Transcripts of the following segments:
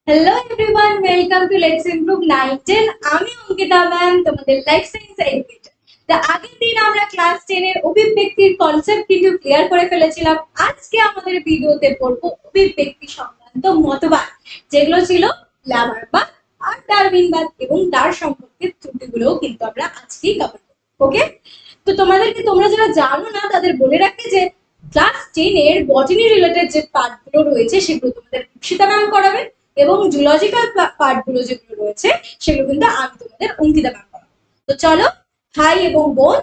Hello everyone, welcome to let's improve 9-10। আমি Ankita ma'am, তোমাদের life science educator. তা আগের দিন আমরা ক্লাস 10 এর অভিব্যক্তির কনসেপ্ট কিন্তু ক্লিয়ার করে ফেলেছিলাম। আজকে আমাদের ভিডিওতে পড়বো অভিব্যক্তি সংক্রান্ত মতবাদ, যেগুলো ছিল লামারবাদ আর ডারউইনবাদ, এবং তার সম্পর্কে ত্রুটিগুলোও কিন্তু আমরা আজকেই কভার করব। ওকে, তো তোমরা যারা জানো না তাদের বলে রাখি যে ক্লাস 10 এর বটানি রিলেটেড যে পার্টগুলো রয়েছে সেগুলো তোমাদের ঈপ্সিতা ম্যাম করাবে, এবং জুলজিক্যাল পার্টগুলো যেগুলো রয়েছে সেগুলো কিন্তু আমি তোমাদের অঙ্কিতা ম্যাম করাবো। তো চলো ভাই এবং বোন,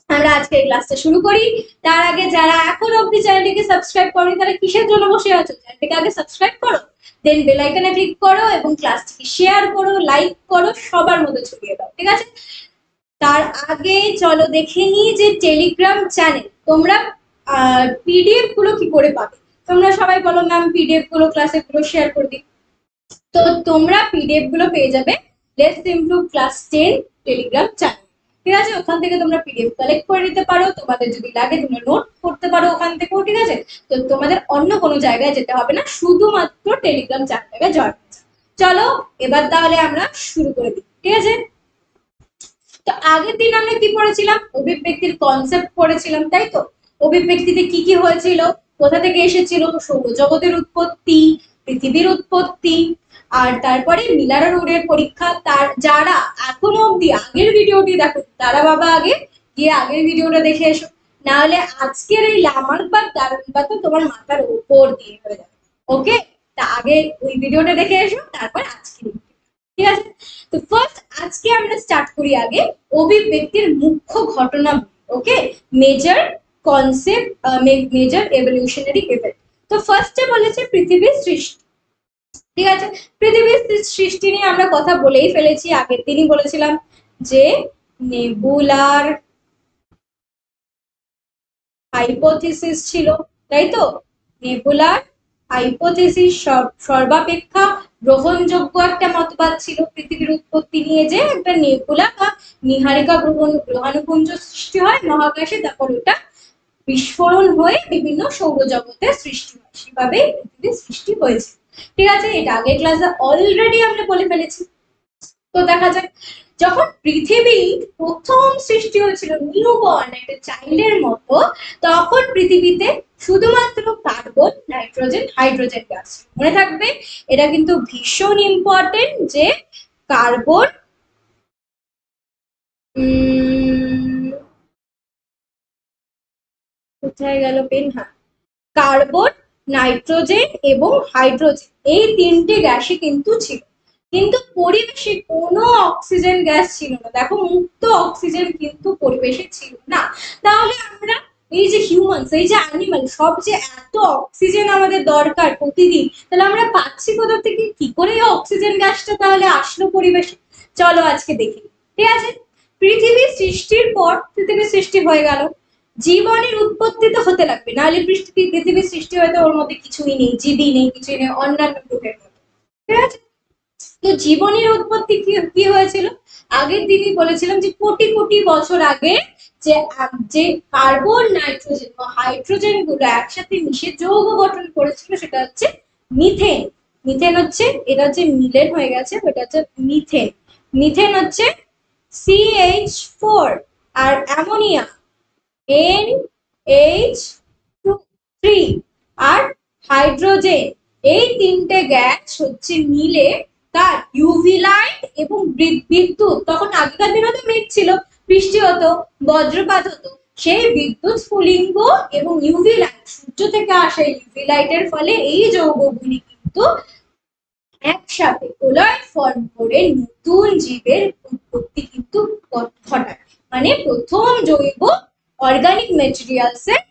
আমরা আজকে এই ক্লাসটা শুরু করি। তার আগে যারা এখন অবধি চ্যানেলটিকে সাবস্ক্রাইব করনি তারা কিসের জন্য বসে আছো? চ্যানেলটিকে আগে সাবস্ক্রাইব করো, দেন বেল আইকনে ক্লিক করো এবং ক্লাসটিকে শেয়ার করো, লাইক করো, সবার মধ্যে ছড়িয়ে দাও, ঠিক আছে? তার আগে চলো দেখে নিই যে টেলিগ্রাম চ্যানেল তোমরা পিডিএফ গুলো কি করে পাবে। তোমরা সবাই বলো ম্যাম পিডিএফ গুলো ক্লাসে গুলো শেয়ার করে দিই। তো তোমরা পিডিএফ গুলো পেয়ে যাবে let's improve class 10 Telegram channel, ঠিক আছে? ওখান থেকে তোমরা পিডিএফ কালেক্ট করে নিতে পারো, তোমাদের যদি লাগে তোমরা নোট করতে পারো ওখান থেকেও, ঠিক আছে? তো তোমাদের অন্য কোনো জায়গায় যেতে হবে না, শুধুমাত্র টেলিগ্রাম চ্যানেলটাকে জয়েন করতে। চলো এবার তাহলে আমরা শুরু করে দিই, ঠিক আছে? তো আগের দিন আমরা কি পড়েছিলাম? অভিব্যক্তির কনসেপ্ট পড়েছিলাম, তাই তো? অভিব্যক্তিতে কি কি হয়েছিল, কোথা থেকে এসেছিল, সৌরজগতের উৎপত্তি, পৃথিবীর উৎপত্তি, আর তারপরে মিলার রোডের পরীক্ষা। তার যারা এখনো অব্দি আগের ভিডিওটি দেখো তারা বাবা আগে গিয়ে আগের ভিডিওটা দেখে এসো, না হলে আজকের এই লামারবাদ দারুণবাদ তো তোমার মাথার উপর দিয়ে হয়ে যাবে। ওকে, তা আগে ওই ভিডিওটা দেখে এসো, তারপর আজকে, ঠিক আছে? তো ফার্স্ট আজকে আমরা স্টার্ট করি আগে অভিব্যক্তির মুখ্য ঘটনা। Okay, major concept, major evolutionary event. তো ফার্স্টে বলেছে পৃথিবীর সৃষ্টি, ঠিক আছে? পৃথিবীর সৃষ্টি নিয়ে আমরা কথা বলেই ফেলেছি, আগের দিনই বলেছিলাম যে নেবুলার হাইপোথিসিস ছিল, তাই তো? নেবুলার হাইপোথিসিস সর্বাপেক্ষা গ্রহণযোগ্য একটা মতবাদ ছিল পৃথিবীর উৎপত্তি নিয়ে, যে একটা নেবুলা বা নীহারিকা গ্রহাণুপুঞ্জ সৃষ্টি হয় মহাকাশে, তারপর ওটা বিস্ফোরণ হয়ে বিভিন্ন সৌরজগতের সৃষ্টি হয়, সেভাবে পৃথিবীর সৃষ্টি হয়েছে, ঠিক আছে? এটা আগের ক্লাসে অলরেডি আমরা বলে ফেলেছি। তো দেখা যাক, যখন পৃথিবী প্রথম সৃষ্টি হয়েছিল নিউবর্ন একটা চাইল্ডের মতো, তখন পৃথিবীতে শুধুমাত্র কার্বন, নাইট্রোজেন, হাইড্রোজেন গ্যাস। মনে থাকবে, এটা কিন্তু ভীষণ ইম্পর্টেন্ট যে কার্বন, কোথায় গেল পেন, হ্যাঁ, কার্বন, নাইট্রোজেন এবং হাইড্রোজেন, এই তিনটে গ্যাসই কিন্তু ছিল। কিন্তু পরিবেশে কোনো অক্সিজেন গ্যাস ছিল না। দেখো, মুক্ত অক্সিজেন কিন্তু পরিবেশে ছিল না। তাহলে আমরা এই যে হিউম্যানস, এই যে অ্যানিমাল, সব যে এত অক্সিজেন আমাদের দরকার প্রতিদিন, তাহলে আমরা পাচ্ছি কোথা থেকে? কি করে এই অক্সিজেন গ্যাসটা তাহলে আসলো পরিবেশে? চলো আজকে দেখি, ঠিক আছে? পৃথিবীর সৃষ্টির পর পৃথিবীর সৃষ্টি হয়ে গেল, জীবনের উৎপত্তি তো হতে লাগবে, নাহলে পৃথিবীর সৃষ্টি হয়তো ওর মধ্যে কিছুই নেই, জীবই নেই, কিছুই নেই, অন্যান্য গ্রহের মতো, ঠিক আছে? তো জীবনের উৎপত্তি কি হয়েছিল? আগের দিনই বলেছিলাম যে কোটি কোটি বছর আগে যে যে কার্বন, নাইট্রোজেন ও হাইড্রোজেন গুলো একসাথে মিশে যৌগ গঠন করেছিল, সেটা হচ্ছে মিথেন। মিথেন হচ্ছে, এটা হচ্ছে মিলেন হয়ে গেছে, এটা হচ্ছে মিথেন। মিথেন হচ্ছে CH4, আর অ্যামোনিয়া NH3, আর হাইড্রোজেন, এই তিনটে গ্যাস হচ্ছে মিলে তার ইউভি লাইট এবং বিদ্যুৎ। তখন আগেকার দিনে তো মেঘ ছিল, বৃষ্টি হতো, বজ্রপাত হতো, সেই বিদ্যুৎ স্ফুলিঙ্গ এবং ইউভি লাইট, সূর্য থেকে আসা ইউভি লাইটের ফলে এই যৌগগুলি কিন্তু একসাথে কোলয়েড ফর্ম করে নতুন জীবের উৎপত্তি কিন্তু ঘটায়। মানে প্রথম জৈব অর্গানিক ম্যাটেরিয়ালস এর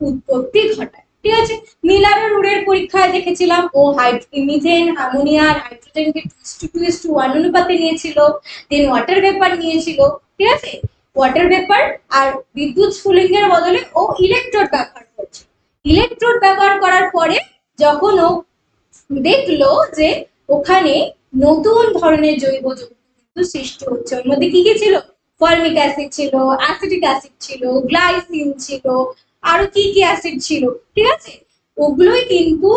উৎপত্তি ঘটায়, ঠিক আছে? মিলার রুডের পরীক্ষায় দেখেছিলাম ও মিথেন, অ্যামোনিয়া আর হাইড্রোজেনকে 2:1 অনুপাতে নিয়েছিল, দেন ওয়াটার ভেপার নিয়েছিল, ঠিক আছে? ওয়াটার ভেপার আর বিদ্যুৎ স্ফুলিঙ্গের বদলে ও ইলেকট্রোড ব্যবহার করছে। ইলেকট্রোড ব্যবহার করার পরে যখন ও দেখলো যে ওখানে নতুন ধরনের জৈব যৌগ কিন্তু সৃষ্টি হচ্ছে, ওর মধ্যে কি কি ছিল? ফর্মিক অ্যাসিড ছিল, অ্যাসিটিক অ্যাসিড ছিল, গ্লাইসিন ছিল, আরো কি কি অ্যাসিড ছিল, ঠিক আছে? ওগুলোই কিন্তু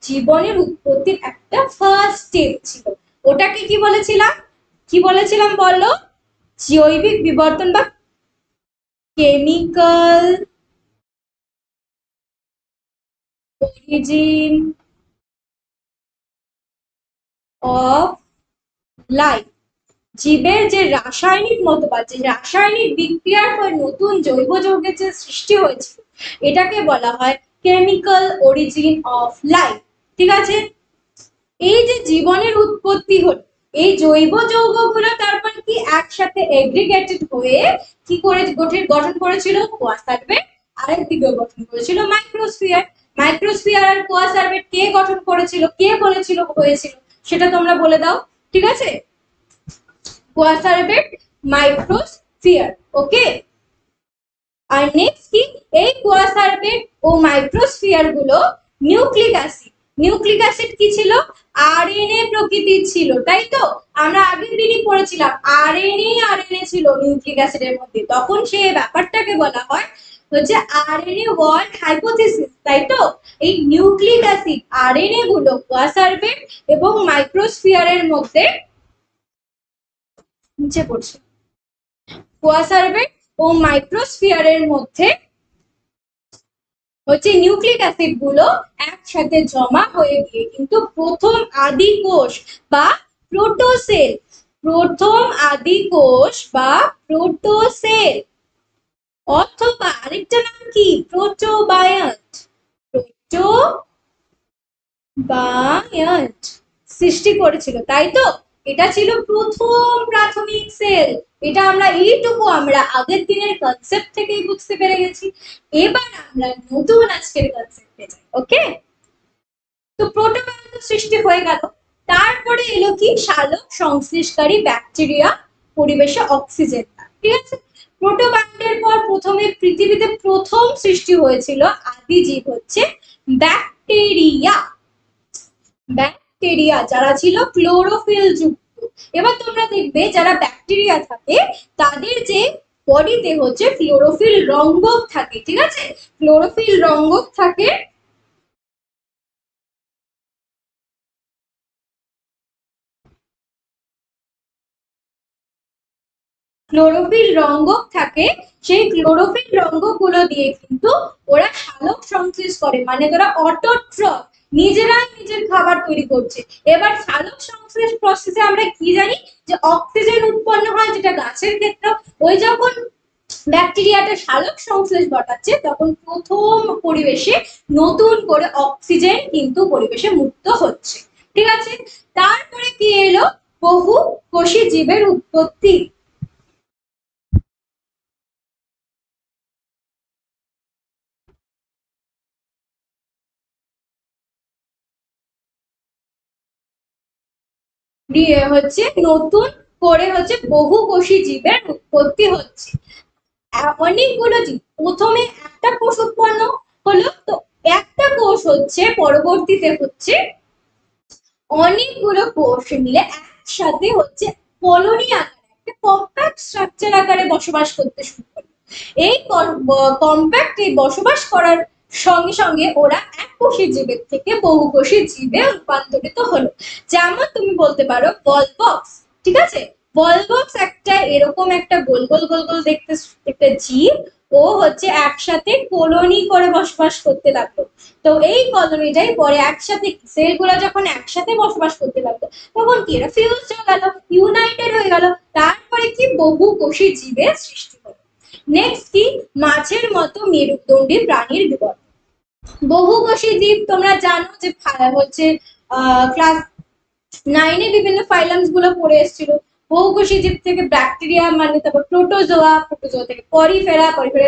জীবনের উৎপত্তির একটা ফার্স্ট স্টেপ ছিল। ওটাকে কি বলেছিলাম বলো? জৈবিক বিবর্তন বা কেমিক্যাল অরিজিন অফ লাইফ। জীবের যে রাসায়নিক মতবাদ, যে রাসায়নিক বিক্রিয়ার ফলে নতুন জৈব যৌগের যে সৃষ্টি হয়েছিল, এটাকে বলা হয় কেমিক্যাল অরিজিন অফ লাইফ। ঠিক আছে? এই যে জীবনের উৎপত্তি হলো, এই জৈব যৌগগুলো তারপর কি একসাথে এগ্রিগেটেড হয়ে কি করে গঠন করেছিল কোয়াসার্ভেট, আরেকদিকে গঠন করেছিল মাইক্রোস্ফিয়ার। মাইক্রোস্ফিয়ার আর কোয়াসার্ভেট কে গঠন করেছিল, কে বলেছিল হয়েছিল, সেটা তোমরা বলে দাও। ঠিক আছে? Coacervate, microsphere. ওকে। আর নেক্সট কি, এই কোয়াসার্ভেট ও মাইক্রোস্ফিয়ার গুলো নিউক্লিক অ্যাসিড কি ছিল? আরএনএ প্রকৃতির ছিল, তাই তো? আমরা আগের দিনই পড়েছিলাম আরএনএ ছিল নিউক্লিক অ্যাসিডের মধ্যে। তখন সে ব্যাপারটাকে বলা হয় হচ্ছে আরএনএ ওয়ার্ল্ড হাইপোথিসিস, তাই তো? এই নিউক্লিক অ্যাসিড আরএনএ গুলো কোয়াসার্ভেট এবং মাইক্রোস্ফিয়ারের মধ্যে নিচে পড়ছে, কোয়াসার্ভেট ও মাইক্রোস্ফিয়ারের মধ্যে হচ্ছে নিউক্লিক অ্যাসিড গুলো একসাথে জমা হয়ে গিয়ে কিন্তু প্রথম আদি কোষ বা প্রোটোসেল, অথবা আরেকটা নাম কি প্রোটোবায়ন্ট সৃষ্টি করেছিল, তাই তো? এটা ছিল প্রথম প্রাথমিক সেল। এটা আমরা আগের দিনের কনসেপ্ট থেকেই বুঝতে পেরে গেছি। এবার আমরা নতুন আজকের কনসেপ্টে যাই। ওকে? তো প্রোটোবায়ন্ট সৃষ্টি হয়ে গেল, তারপরে এলো কি সালোক সংশ্লেষকারী ব্যাকটেরিয়া, পরিবেশে অক্সিজেন। ঠিক আছে? প্রোটোবায়ন্টের পর প্রথমে পৃথিবীতে প্রথম সৃষ্টি হয়েছিল আদি জীব হচ্ছে ব্যাকটেরিয়া। যারা ছিল ক্লোরোফিল যুক্ত। এবার তোমরা দেখবে যারা ব্যাকটেরিয়া থাকে তাদের যে বডিতে হচ্ছে ক্লোরোফিল রঙ্গক থাকে। ঠিক আছে? ক্লোরোফিল রঙ্গক থাকে, সেই ক্লোরোফিল রঙ্গক গুলো দিয়ে কিন্তু ওরা সালোক সংশ্লেষ করে, মানে তোরা অটোট্রফ, নিজেরাই নিজের খাবার তৈরি করছে। এবার সালোক সংশ্লেষ প্রসেসে আমরা কি জানি যে অক্সিজেন উৎপন্ন হয়, যেটা গাছের ক্ষেত্রে। ওই যখন ব্যাকটেরিয়াটা সালোক সংশ্লেষ ঘটাচ্ছে তখন প্রথম পরিবেশে নতুন করে অক্সিজেন কিন্তু পরিবেশে মুক্ত হচ্ছে। ঠিক আছে? তারপরে কি এলো? বহু কোষী জীবের উৎপত্তি। দিয়ে হচ্ছে নতুন করে হচ্ছে বহুকোষী জীবের উৎপত্তি হচ্ছে। অনেকগুলো জীব, প্রথমে একটা কোষ উৎপন্ন হলো, তো একটা কোষ হচ্ছে পরবর্তীতে হচ্ছে অনেকগুলো কোষ মিলে একসাথে হচ্ছে কলোনি আকারে, একটা কম্প্যাক্ট স্ট্রাকচার আকারে বসবাস করতে শুরু করলো। এই কম্প্যাক্ট বসবাস করার সঙ্গে সঙ্গে ওরা এককোষী জীবের থেকে বহুকোষী জীবে রূপান্তরিত হলো। যেমন তুমি বলতে পারো বল বক্স। ঠিক আছে? বল বক্স একটা এরকম একটা গোল গোল গোল গোল দেখতে একটা জীব, ও হচ্ছে একসাথে কলোনি করে বসবাস করতে লাগলো। তো এই কলোনিটাই পরে একসাথে সেলগুলো যখন একসাথে বসবাস করতে লাগলো তখন কি এরা ফিউজ হয়ে গেল, ইউনাইটেড হয়ে গেল, তারপরে কি বহুকোষী জীবের সৃষ্টি হলো। নেক্সট কি, মাছের মতো মেরুদণ্ডী প্রাণীর বিবর্তন। বহুকোষী জীব তোমরা জানো যে হচ্ছে ক্লাস 9-এ বিভিন্ন ফাইলামস গুলো পড়ে এসেছিল। বহুকোষী জীব থেকে ব্যাকটেরিয়া, মানে তারপর প্রোটোজোয়া থেকে পরিফেরা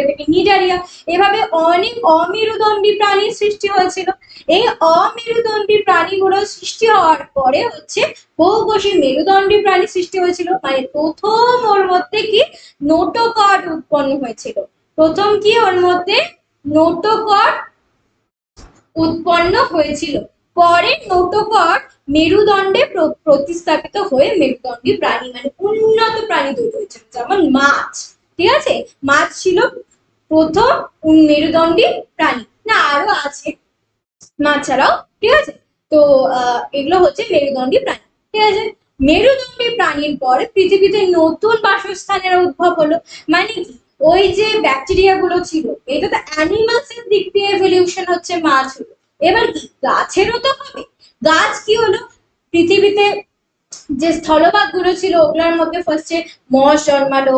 থেকে নিডারিয়া, এভাবে অনেক অমেরুদণ্ডী প্রাণীর সৃষ্টি হয়েছিল। এই অমেরুদণ্ডী প্রাণীগুলো সৃষ্টি হওয়ার পরে হচ্ছে বহুকোষী মেরুদণ্ডী প্রাণী সৃষ্টি হয়েছিল। মানে প্রথম ওর মধ্যে কি নোটোকড উৎপন্ন হয়েছিল। প্রথম কি ওর মধ্যে নোটোকড উৎপন্ন হয়েছিল। পরে নোটোকড মেরুদণ্ডে প্রতিস্থাপিত হয়ে মেরুদণ্ডী প্রাণী, মানে উন্নত প্রাণী তৈরি হয়েছিল, যেমন মাছ। ঠিক আছে? মাছ ছিল প্রথম মেরুদণ্ডী প্রাণী, না আরো আছে মাছ ছাড়াও। ঠিক আছে? তো এগুলো হচ্ছে মেরুদণ্ডী প্রাণী, ঠিক আছে। মেরুদণ্ডী প্রাণীর পরে পৃথিবীতে নতুন বাসস্থানের উদ্ভব হলো। মানে কি, ওই যে ব্যাকটেরিয়া গুলো ছিল, এটা তো অ্যানিমালস এর দিক দিয়ে এভলিউশন হচ্ছে, মাছ হলো। এবার কি গাছেরও তো হবে। গাছ কি হলো, পৃথিবীতে যে স্থলভাগ গুলো ছিল ওগুলোর মধ্যে ফার্স্টে মস জন্মালো,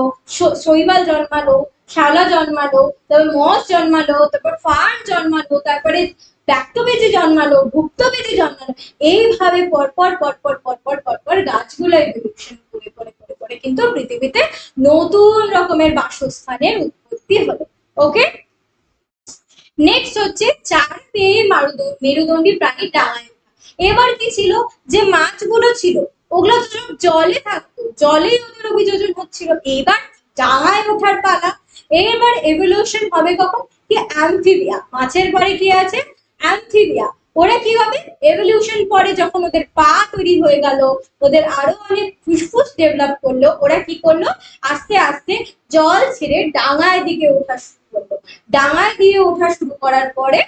শৈবাল জন্মালো, শ্যাওলা জন্মালো, তারপর মস জন্মালো, তারপর ফার্ন জন্মালো, তারপরে ব্যাক্টোবেজি জন্মালো, ভুক্তবেজি জন্মালো। এইভাবে পরপর পরপর পরপর পরপর গাছগুলো এভলিউশন করে করে করে করে কিন্তু পৃথিবীতে নতুন রকমের বাসস্থানের উৎপত্তি হলো। ওকে, নেক্সট হচ্ছে চার পেয়ে মেরুদণ্ডী প্রাণী ডাঙায় ওঠা। এবার কি ছিল, যে মাছগুলো ছিল ওগুলো তো সব জলে থাকতো, জলেই ওদের অভিযোজন হচ্ছিল। এবার ডাঙায় ওঠার পালা। এবার এভলিউশন হবে কখন, কি অ্যামফিবিয়া, মাছের পরে কি আছে অ্যামফিবিয়া। ওরা কি হবে, এভলিউশন পরে যখন ওদের পা তৈরি হয়ে গেল, ওদের আরো অনেক ফুসফুস ডেভেলপ করলো, ওরা কি করলো, আস্তে আস্তে জল ছেড়ে ডাঙায় দিকে ওঠা শুরু করলো। ডাঙায় দিয়ে ওঠা শুরু করার পরে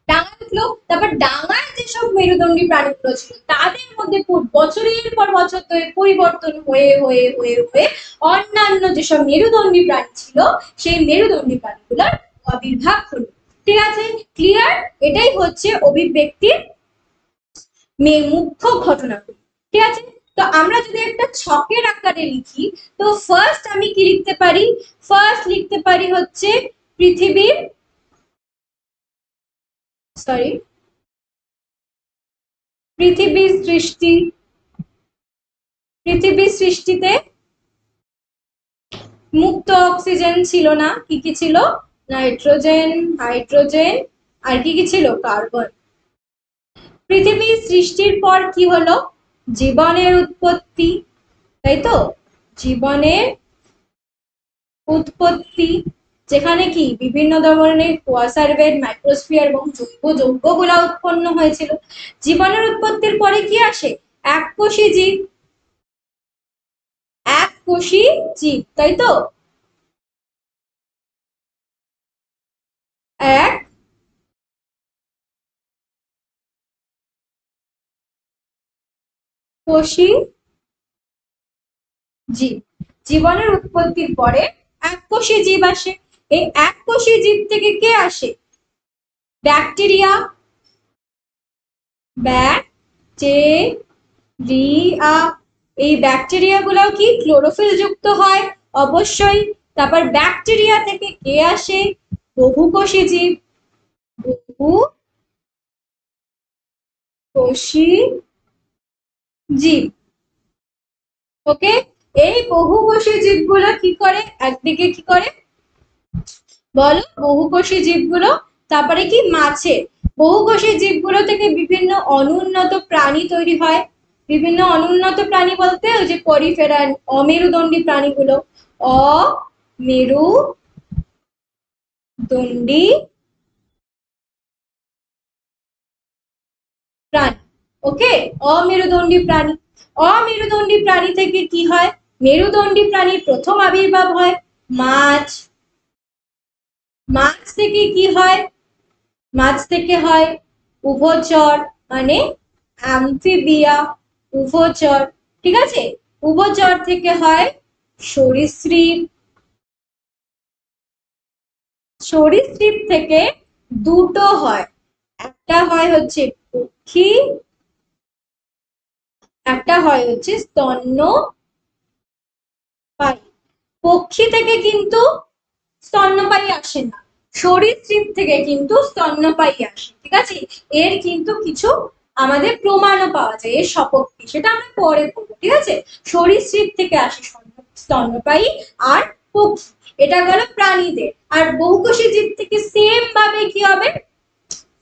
ডাঙায় উঠলো, তারপর ডাঙায় যেসব মেরুদণ্ডী প্রাণীগুলো ছিল তাদের মধ্যে বছরের পর বছর ধরে পরিবর্তন হয়ে হয়ে হয়ে হয়ে অন্যান্য যেসব মেরুদণ্ডী প্রাণী ছিল সেই মেরুদণ্ডী প্রাণীগুলোর আবির্ভাব হলো। ঠিক আছে, ক্লিয়ার? এটাই হচ্ছে অভিব্যক্তির মুখ্য ঘটনাগুলো। ঠিক আছে, তো আমরা যদি একটা ছকের আকারে লিখি, তো ফার্স্ট আমি কি লিখতে পারি, ফার্স্ট লিখতে পারি হচ্ছে পৃথিবীর সরি পৃথিবীর সৃষ্টি। পৃথিবীর সৃষ্টিতে মুক্ত অক্সিজেন ছিল না, কি কি ছিল, নাইট্রোজেন, হাইড্রোজেন, আর কি কি ছিল, কার্বন। পৃথিবীর সৃষ্টির পর কি হলো, জীবনের উৎপত্তি, তাই তো, জীবনের উৎপত্তি, যেখানে কি বিভিন্ন ধরনের কুয়াশার বেড, মাইক্রোস্ফিয়ার এবং জৈব যৌগগুলা উৎপন্ন হয়েছিল। জীবনের উৎপত্তির পরে কি আসে, এককোষী জীব, এককোষী জীব, তাই তো, এক কোষী জীব। জীবনের উৎপত্তির পরে এককোষী জীব আসে। এই এককোষী জীব থেকে কে আসে, ব্যাকটেরিয়া, ব্যাকটেরিয়া। এই ব্যাকটেরিয়া গুলো কি ক্লোরোফিল যুক্ত হয়, অবশ্যই। তারপর ব্যাকটেরিয়া থেকে কে আসে, বহুকোষী জীব, বহুকোষী জীব। ওকে, এই বহুকোষী জীবগুলো কি করে, একদিকে কি করে বলো, বহুকোষী জীবগুলো, তারপরে কি মাছে, বহুকোষী জীবগুলো থেকে বিভিন্ন অনুন্নত প্রাণী তৈরি হয়। বিভিন্ন অনুন্নত প্রাণী বলতে ওই যে পরিফেরা, অমেরুদণ্ডী প্রাণীগুলো, অমেরুদণ্ডী প্রাণী। ওকে, অমেরুদণ্ডী প্রাণী। অমেরুদণ্ডী প্রাণী থেকে কি হয়, মেরুদণ্ডী প্রাণীর প্রথম আবির্ভাব হয় মাছ। মাছ থেকে কি হয়, মাছ থেকে হয় উভচর, মানে অ্যামফিবিয়া, উভচর। ঠিক আছে, উভচর থেকে হয় সরীসৃপ। সরীসৃপ থেকে দুটো হয়, একটা হয় হচ্ছে পক্ষী, একটা হয় হচ্ছে স্তন্যপায়ী। পক্ষী থেকে কিন্তু স্তন্যপায়ী আসে না, সরীসৃপ থেকে কিন্তু স্তন্যপায়ী আসে। ঠিক আছে, এর কিন্তু কিছু আমাদের প্রমাণও পাওয়া যায় এর সপক্ষে, সেটা আমরা পরে পড়বো। ঠিক আছে, সরীসৃপ থেকে আসে স্তন্যপায়ী আর পক্ষী, এটা গেল প্রাণীদের। আর বহুকোষী জীব থেকে সেম ভাবে কি হবে,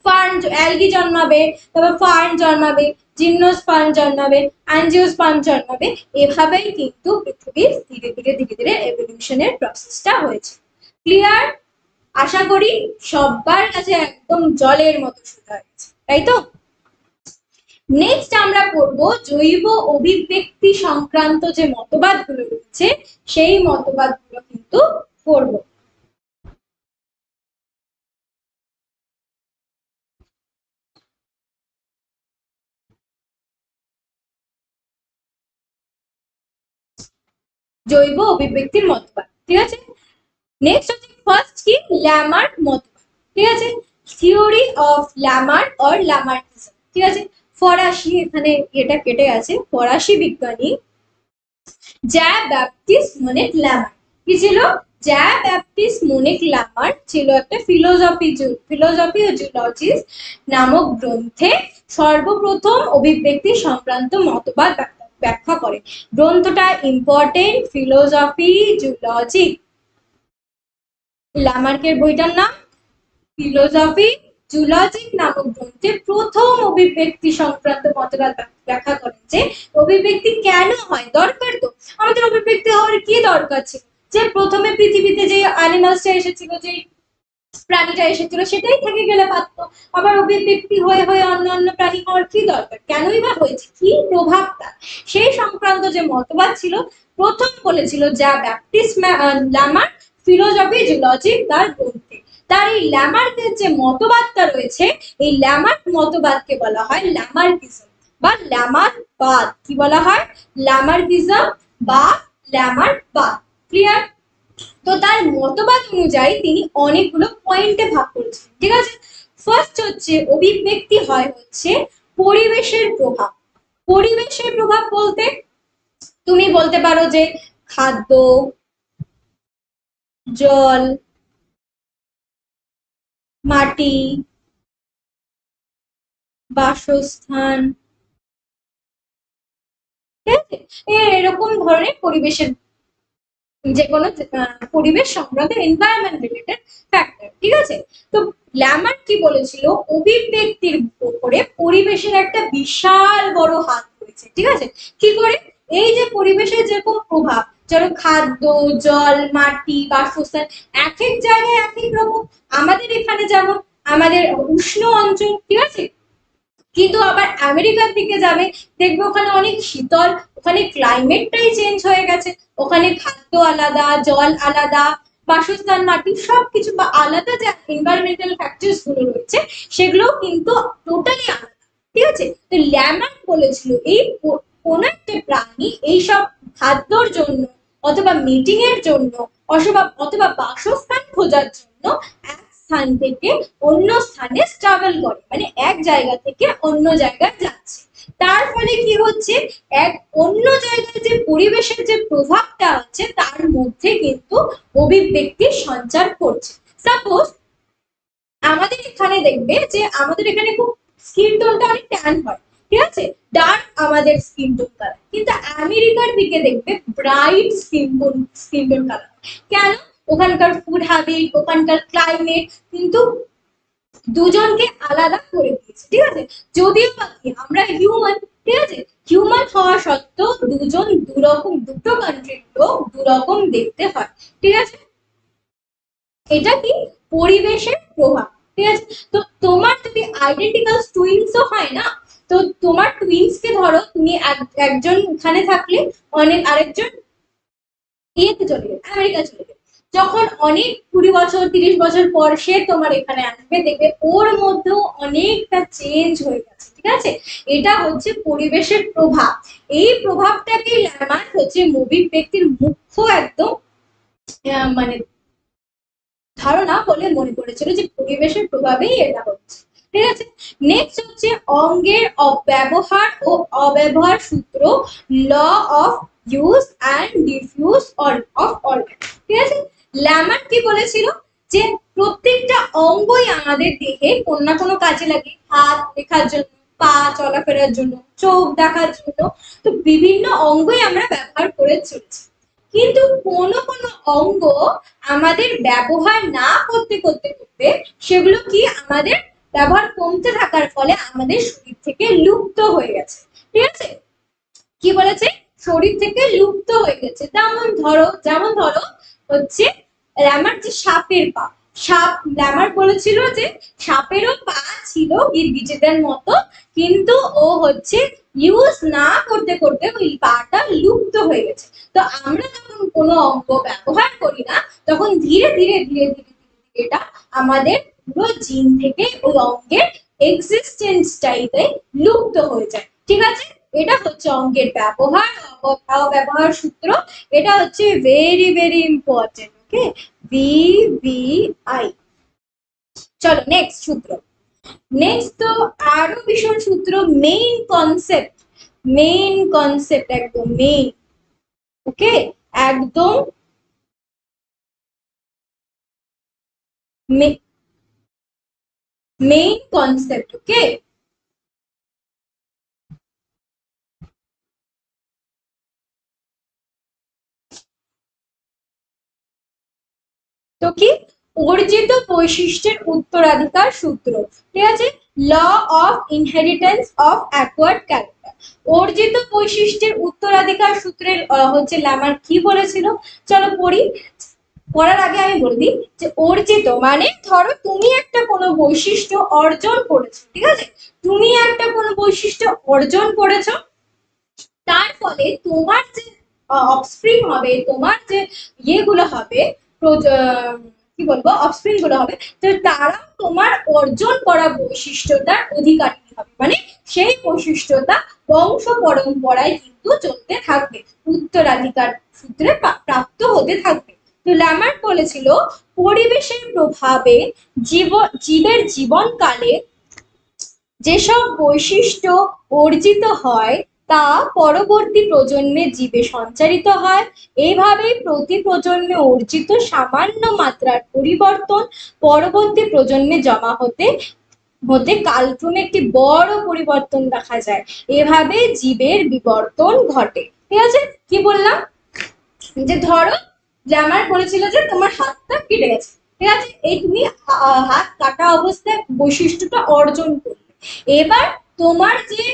ফার্ন, অ্যালগি জন্মাবে, তারপর ফার্ন জন্মাবে, জিমনোস্পার্ম জন্মাবে, অ্যাঞ্জিওস্পার্ম জন্মাবে। এভাবেই কিন্তু পৃথিবীর ধীরে ধীরে ধীরে ধীরে এভলিউশনের প্রসেসটা হয়েছে। ক্লিয়ার? আশা করি সবার কাছে একদম জলের মতো সোজা হয়েছে, তাই তো। নেক্সট আমরা পড়বো জৈব অভিব্যক্তি সংক্রান্ত যে মতবাদগুলো রয়েছে, সেই মতবাদগুলো কিন্তু পড়বো। জৈব অভিব্যক্তির মতবাদ, ঠিক আছে। নেক্সট হচ্ছে ফার্স্ট কি, ল্যামার্ক মতবাদ, ঠিক আছে, theory of Lamarck or Lamarckism, ঠিক আছে। ফরাসি, এখানে এটা কেটে আছে, ফরাসি বিজ্ঞানী জ্যা ব্যাপটিস্ট মনেট ল্যামার্ক কি ছিল, জ্যা ব্যাপটিস্ট মনেট ল্যামার্ক ছিল একটা ফিলোসফি ও জুলজিস নামক গ্রন্থে সর্বপ্রথম অভিব্যক্তি সংক্রান্ত মতবাদ ব্যাখ্যা করে। গ্রন্থটা ইম্পর্টেন্ট, ফিলোসফি জুলজি, ল্যামার্কের বইটার নাম ফিলোসফি জুলজিক নামক গ্রন্থে প্রথম অভিব্যক্তি সংক্রান্ত মতবাদ ব্যাখ্যা করেন যে অভিব্যক্তি কেন হয়, দরকার তো আমাদের অভিব্যক্তি হওয়ার কি দরকার ছিল, যে প্রথমে পৃথিবীতে যে অ্যানিমালসটা এসেছিল, যে প্রাণীটা এসেছিল সেটাই থেকে গেলে পারতো, আবার অভিব্যক্তি হয়ে হয়ে অন্য অন্য প্রাণী হওয়ার কি দরকার, কেনই বা হয়েছে, কি প্রভাবটা, সেই সংক্রান্ত যে মতবাদ ছিল প্রথম বলেছিল যা ব্যাপটিস্ট ল্যামার্ক ফিলোসফি জুলজি তার গ্রন্থে। তার এই ল্যামার্কের যে মতবাদটা রয়েছে, এই ল্যামার্ক মতবাদকে বলা হয় ল্যামার্কিজম বা ল্যামার্কবাদ, কি বলা হয়, ল্যামার্কিজম বা ল্যামার্কবাদ, ক্লিয়ার। তো তার মতবাদ অনুযায়ী তিনি অনেকগুলো পয়েন্টে ভাগ করেছেন, ঠিক আছে। ফার্স্ট হচ্ছে অভিব্যক্তি হয় হচ্ছে পরিবেশের প্রভাব। পরিবেশের প্রভাব বলতে তুমি বলতে পারো যে খাদ্য, জল, মাটি, বাসস্থান, ঠিক আছে, এরকম ধরনের পরিবেশের যে কোনো পরিবেশ সংক্রান্ত এনভায়রনমেন্ট রিলেটেড ফ্যাক্টর, ঠিক আছে। তো ল্যামার্ক কি বলেছিল, অভিব্যক্তির উপরে পরিবেশের একটা বিশাল বড় হাত রয়েছে, ঠিক আছে। কি করে, এই যে পরিবেশের যেরকম প্রভাব, যেমন খাদ্য, জল, মাটি, বাসস্থান, এক এক জায়গায় এক এক রকম। আমাদের এখানে যেমন আমাদের উষ্ণ অঞ্চল, ঠিক আছে, কিন্তু আবার আমেরিকার দিকে যাবে দেখবে ওখানে অনেক শীতল, ওখানে ক্লাইমেটটাই চেঞ্জ হয়ে গেছে, ওখানে খাদ্য আলাদা, জল আলাদা, বাসস্থান, মাটি সবকিছু বা আলাদা যে এনভায়রনমেন্টাল ফ্যাক্টরস গুলো রয়েছে সেগুলো কিন্তু টোটালি আলাদা, ঠিক আছে। তো ল্যামার্ক বলেছিল এই কোন একটা প্রাণী এইসব খাদ্যর জন্য অথবা মিটিং এর জন্য অথবা বাসস্থান খোঁজার জন্য এক স্থান থেকে অন্য স্থানে ট্রাভেল করে, মানে এক জায়গা থেকে অন্য জায়গায় যাচ্ছে। তার ফলে কি হচ্ছে, এক অন্য জায়গায় যে পরিবেশের যে প্রভাবটা আছে তার মধ্যে কিন্তু অভিব্যক্তির সঞ্চার করছে। সাপোজ আমাদের এখানে দেখবে যে আমাদের এখানে খুব স্কিন টোনটা অনেক ট্যান হয়, ঠিক আছে, ডার্ক আমাদের স্কিন টোন কালার, কিন্তু আমেরিকার দিকে দেখবে ব্রাইট স্কিন টোন কালার। কেন, ওখানকার ফুড হ্যাবিট, ওখানকার ক্লাইমেট কিন্তু দুজনকে আলাদা করে দিয়েছে, ঠিক আছে। যদিও বাকি আমরা হিউম্যান, ঠিক আছে, হিউম্যান হওয়া সত্ত্বেও দুজন দুরকম, দুটো কান্ট্রির লোক দুরকম দেখতে হয়, ঠিক আছে। এটা কি, পরিবেশের প্রভাব, ঠিক আছে। তো তোমার যদি আইডেন্টিক্যাল টুইনসও হয় না, তো তোমার টুইনস কে ধরো তুমি একজন এখানে থাকলে অনেক আরেকজন ইয়েতে চলে গেল, আমেরিকা চলে গেল, যখন অনেক 20 বছর 30 বছর পর সে তোমার এখানে আসবে দেখবে ওর মধ্যেও অনেকটা চেঞ্জ হয়ে গেছে, ঠিক আছে। এটা হচ্ছে পরিবেশের প্রভাব। এই প্রভাবটাকে ল্যামার্ক হচ্ছে অভিব্যক্তির মুখ্য একদম মানে ধারণা বলে মনে করেছিল যে পরিবেশের প্রভাবেই এটা হচ্ছে, ঠিক আছে। নেক্সট হচ্ছে অঙ্গের ব্যবহার ও অব্যবহার সূত্র, law of use and disuse of organ, ঠিক আছে। ল্যামার্ক কি বলেছিল, যে প্রত্যেকটা অঙ্গই আমাদের দেহে কোনো না কোনো কাজে লাগে, হাত লেখার জন্য, পা চলাফেরার জন্য, চোখ দেখার জন্য, তো বিভিন্ন অঙ্গই আমরা ব্যবহার করে চলছি। কিন্তু কোনো কোনো অঙ্গ আমাদের ব্যবহার না করতে করতে করতে সেগুলো কি আমাদের ব্যবহার কমতে থাকার ফলে আমাদের শরীর থেকে লুপ্ত হয়ে গেছে, ঠিক আছে। কি বলেছে, শরীর থেকে লুপ্ত হয়ে গেছে। যেমন ধরো হচ্ছে ল্যামার যে সাপের পা, ল্যামার বলেছিল যে সাপেরও পা ছিল গিরগিটিদের মতো, কিন্তু ও হচ্ছে ইউজ না করতে করতে ওই পাটা লুপ্ত হয়ে গেছে। তো আমরা যখন কোনো অঙ্গ ব্যবহার করি না তখন ধীরে ধীরে ধীরে ধীরে এটা আমাদের পুরো জিন থেকে ওই অঙ্গের এক্সিস্টেন্সটাই লুপ্ত হয়ে যায়, ঠিক আছে। এটা হচ্ছে অঙ্কের ব্যবহার অব্যবহার সূত্র। এটা হচ্ছে ভেরি ভেরি ইম্পর্টেন্ট। ওকে, VVI। চলো নেক্সট সূত্র। নেক্সট তো আরো ভীষণ সূত্র, মেইন কনসেপ্ট। মেইন কনসেপ্ট একদম মেইন। ওকে, একদম মেইন কনসেপ্ট। ওকে, তো কি, অর্জিত বৈশিষ্ট্যের উত্তরাধিকার সূত্র। ঠিক আছে, law of inheritance of acquired character. অর্জিত বৈশিষ্ট্যের উত্তরাধিকার সূত্রের হচ্ছে ল্যামার কি বলেছিল, চলো পড়ি। পড়ার আগে আমি বলে দিই যে অর্জিত মানে ধরো তুমি একটা কোনো বৈশিষ্ট্য অর্জন করেছো, ঠিক আছে, তুমি একটা কোনো বৈশিষ্ট্য অর্জন করেছো, তার ফলে তোমার যে অফস্প্রিং হবে, তোমার যে ইয়েগুলো হবে, কি বলবো, অফস্প্রিং গুলো হবে, তো তারা তোমার অর্জন করা বৈশিষ্ট্যটার অধিকারী হবে, মানে সেই বৈশিষ্ট্যটা বংশ পরম্পরায় কিন্তু চলতে থাকবে, উত্তরাধিকার সূত্রে প্রাপ্ত হতে থাকবে। তো ল্যামার্ক বলেছিল পরিবেশের প্রভাবে জীবের জীবনকালে যেসব বৈশিষ্ট্য অর্জিত হয় তা পরবর্তী প্রজন্মে জীবে সঞ্চারিত হয়। এইভাবেই প্রতি প্রজন্মে অর্জিত সামান্য মাত্রার পরিবর্তন পরবর্তী প্রজন্মে জমা হতে হতে কালক্রমে একটি বড় পরিবর্তন দেখা যায়। এভাবে জীবের বিবর্তন ঘটে। ঠিক আছে, কি বললাম, যে ধরো ল্যামার্ক বলেছিল যে তোমার হাতটা কেটে গেছে, ঠিক আছে, এই তুমি হাত কাটা অবস্থায় বৈশিষ্ট্যটা অর্জন করলে, এবার তোমার যে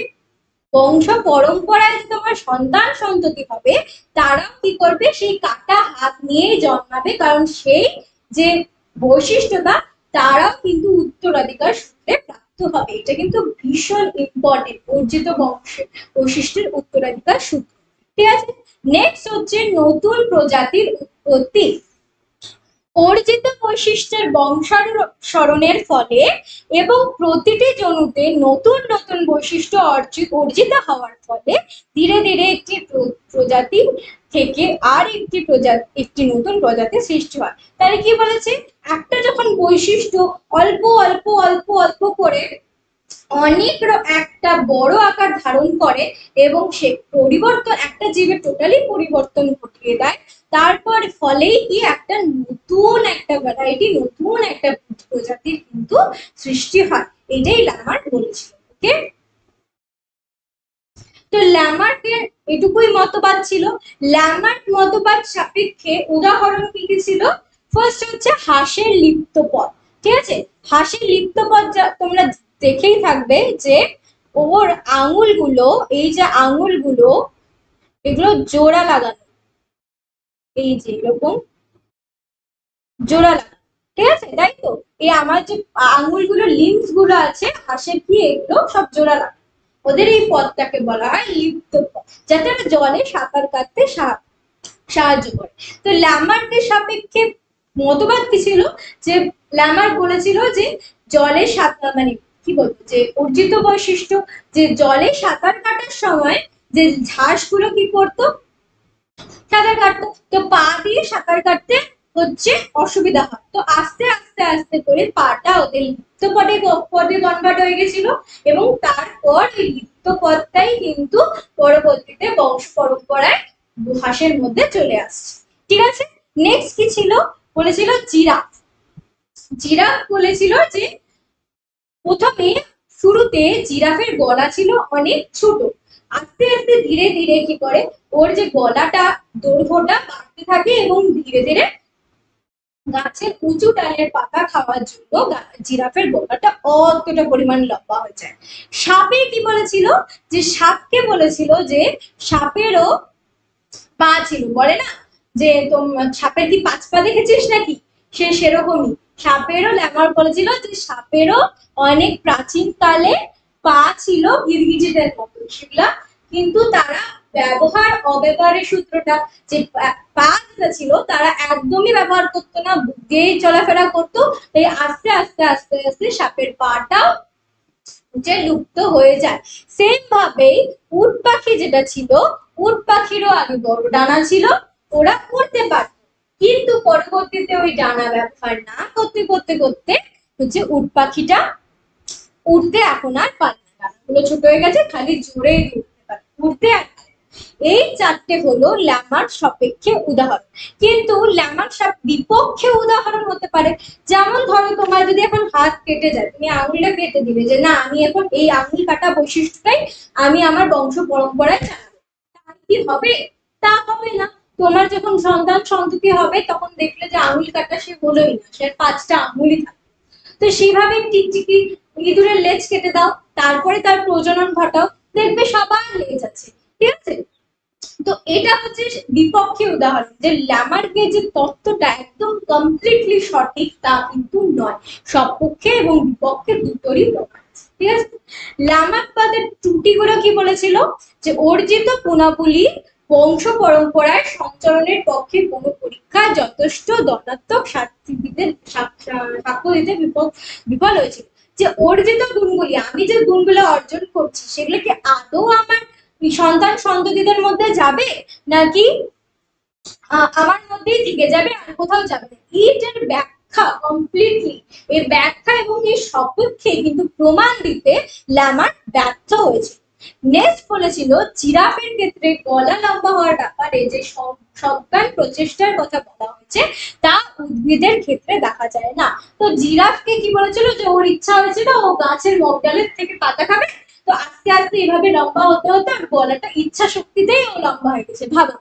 বংশ পরম্পরায় যে তোমার সন্তান সন্ততি হবে, তারাও কি করবে, সেই কাটা হাত নিয়েই জন্মাবে, কারণ সেই যে বৈশিষ্ট্যটা তারাও কিন্তু উত্তরাধিকার সূত্রে প্রাপ্ত হবে। এটা কিন্তু ভীষণ ইম্পর্টেন্ট, অর্জিত বংশের বৈশিষ্ট্যের উত্তরাধিকার সূত্র। ঠিক আছে, নেক্সট হচ্ছে নতুন প্রজাতির উৎপত্তি। অর্জিত বৈশিষ্ট্যের বংশানুসরণের ফলে এবং প্রতিটি জনুতে নতুন নতুন বৈশিষ্ট্য অর্জিত হওয়ার ফলে ধীরে ধীরে একটি প্রজাতি থেকে আর একটি নতুন প্রজাতি সৃষ্টি হয়। তাহলে কি বলেছে, একটা যখন বৈশিষ্ট্য অল্প অল্প অল্প অল্প করে অনেক একটা বড় আকার ধারণ করে এবং সে পরিবর্তন একটা জীবের টোটালি পরিবর্তন ঘটিয়ে দেয়, তারপর ফলেই কি একটা নতুন একটা ভ্যারাইটি, নতুন একটা প্রজাতির কিন্তু সৃষ্টি হয়। এটাই ল্যামার্ক বলেছিল। ওকে, তো ল্যামার্কের এটুকুই মতবাদ ছিল। ল্যামার্ক মতবাদ সাপেক্ষে উদাহরণ কি কি ছিল, ফার্স্ট হচ্ছে হাঁসের লিপ্ত পথ। ঠিক আছে, হাঁসের লিপ্ত পথ যা তোমরা দেখেই থাকবে যে ওর আঙুলগুলো, এই যে আঙুলগুলো, এগুলো জোড়া লাগানো, এই যে এরকম জোড়া লাগানো, ঠিক আছে, তাই তো, এই আমার যে আঙুলগুলো লিম্বস গুলো আছে হাঁসের, কি এগুলো সব জোড়া লাগানো, ওদের এই পথটাকে বলা হয় লিপ্ত পথ, যাতে জলে সাঁতার কাটতে সাহায্য করে। তো ল্যামার্কের সাপেক্ষে মতবাদ কি ছিল, যে ল্যামার্ক বলেছিল যে জলে সাঁতার, মানে কি বলবো, যে অর্জিত বৈশিষ্ট্য, যে জলে সাঁতার কাটার সময় যে হাঁসগুলো কি করতো, সাঁতার কাটতো, তো পা দিয়ে সাঁতার কাটতে হচ্ছে অসুবিধা হয়, তো আস্তে আস্তে আস্তে করে পাটা ওদের লিপ্ত পদে কনভার্ট হয়ে গেছিল, এবং তারপর এই লিপ্ত পদটাই কিন্তু পরবর্তীতে বংশ পরম্পরায় হাঁসের মধ্যে চলে আসছে। ঠিক আছে, নেক্সট কি ছিল, বলেছিল জিরাফ। জিরাফ বলেছিল যে প্রথমে শুরুতে জিরাফের গলা ছিল অনেক ছোট, আস্তে আস্তে ধীরে ধীরে কি করে ওর যে গলাটা দৈর্ঘ্যটা বাড়তে থাকে এবং ধীরে ধীরে গাছের উঁচু ডালের পাতা খাওয়ার জন্য জিরাফের গলাটা অতটা পরিমাণ লম্বা হয়ে যায়। সাপে কি বলেছিল, যে সাপকে বলেছিল যে সাপেরও পা ছিল, বলে না যে সাপের কি 5 পা দেখেছিস নাকি, সেরকমই সাপেরও ল্যামার্ক বলেছিল যে সাপেরও অনেক প্রাচীন কালে পা ছিল গিরগিটিদের মতো, সেগুলা কিন্তু তারা ব্যবহার অব্যবহারের সূত্রটা, যে পা যেটা ছিল তারা একদমই ব্যবহার করতো না, বুক দিয়েই চলাফেরা করতো, তাই আস্তে আস্তে আস্তে আস্তে সাপের পাটাও যে লুপ্ত হয়ে যায়। সেম ভাবেই উট পাখি যেটা ছিল, উট পাখিরও আগে বড় ডানা ছিল, ওরা উড়তে পারত, কিন্তু পরবর্তীতে ওই ডানা ব্যবহার না করতে করতে করতে হচ্ছে উট পাখিটা উড়তে এখন আর পারে না, ডানাগুলো ছোট হয়ে গেছে, খালি জোরেই উঠতে পারে, উড়তে আর পারে না। এই চারটে হলো ল্যামার সাপেক্ষে উদাহরণ। কিন্তু ল্যামার বিপক্ষে উদাহরণ হতে পারে, যেমন ধরো তোমার যদি এখন হাত কেটে যায়, তুমি আঙুলটা কেটে দিবে যে না আমি এখন এই আঙুল কাটা বৈশিষ্ট্যটাই আমি আমার বংশ পরম্পরায় চালাবো, তাহলে কি হবে? তা হবে না। তোমার যখন সন্তান সন্ততি হবে তখন দেখলে যে আঙুল কাটা সে হলোই না, সে 5টা আঙুলই থাকে। তো সেইভাবে টিকটিকি ইঁদুরের লেজ কেটে দাও, তারপরে তার প্রজনন ঘটাও, দেখবে সবার লেজ আছে, ঠিক আছে। তো এটা হচ্ছে বিপক্ষে উদাহরণ, যে ল্যামার্কে যে তত্ত্বটা একদম কমপ্লিটলি সঠিক তা কিন্তু নয়, সপক্ষে এবং বিপক্ষে দুটোরই প্রমাণ আছে, ঠিক আছে। ল্যামার্কবাদের ত্রুটিগুলো কি বলেছিল, যে অর্জিত গুণাবলী বংশ পরম্পরায় সঞ্চালনের পক্ষে কোনো পরীক্ষা যথেষ্ট ধনাত্মক সাক্ষ্য দিতে বিফল হয়েছিল। যে অর্জিত গুণগুলি, আমি যে গুণগুলো অর্জন করছি সেগুলো কি আদৌ আমার সন্তান সন্ততিদের মধ্যে যাবে, নাকি আমার মধ্যেই থেকে যাবে আর কোথাও যাবে না? এইটার ব্যাখ্যা কমপ্লিটলি, এই ব্যাখ্যা এবং এই সপক্ষে কিন্তু প্রমাণ দিতে ল্যামার ব্যর্থ হয়েছে। নেক্সট বলেছিল জিরাফের ক্ষেত্রে গলা লম্বা হওয়ার ব্যাপারে যে সজ্ঞান প্রচেষ্টার কথা বলা হয়েছে তা উদ্ভিদের ক্ষেত্রে দেখা যায় না। তো জিরাফকে কি বলেছিল, যে ওর ইচ্ছা হয়েছিল ও গাছের মগডালের থেকে পাতা খাবে, তো আস্তে আস্তে এইভাবে লম্বা হতে হতে আর গলাটা ইচ্ছা শক্তিতেই ও লম্বা হয়ে গেছে। ভাবো,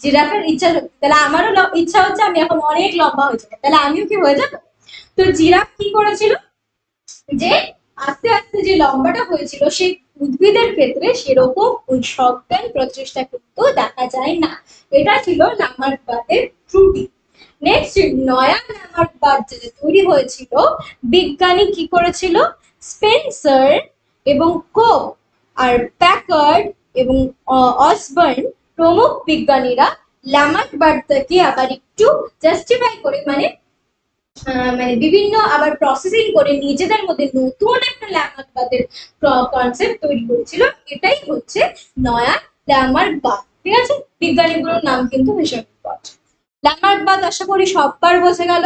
জিরাফের ইচ্ছা শক্তি, তাহলে আমারও ইচ্ছা হচ্ছে আমি এখন অনেক লম্বা হয়ে যাবো, তাহলে আমিও কি হয়ে যাবো? তো জিরাফ কি করেছিল, যে আস্তে আস্তে যে লম্বাটা হয়েছিল সেই উদ্ভিদের ক্ষেত্রে সেরকম ওই সজ্ঞান প্রচেষ্টা কিন্তু দেখা যায় না। এটা ছিল ল্যামার্কবাদের ত্রুটি। নেক্সট নয়া ল্যামার্কবাদ যে তৈরি হয়েছিল, বিজ্ঞানী কি করেছিল, স্পেন্সার এবং কোক আর প্যাকার্ড এবং অসবর্ন প্রমুখ বিজ্ঞানীরা ল্যামার্কবাদটাকে আবার একটু জাস্টিফাই করে, মানে বিভিন্ন আবার প্রসেসিং করে নিজেদের মধ্যে নতুন একটা ল্যামার্কবাদের কনসেপ্ট তৈরি করেছিল। এটাই হচ্ছে নয়া ল্যামার্কবাদ, ঠিক আছে। বিজ্ঞানীগুলোর নাম কিন্তু ভীষণ ইম্পর্টেন্ট। ল্যামার্কবাদ আশা করি সববার বোঝা গেল,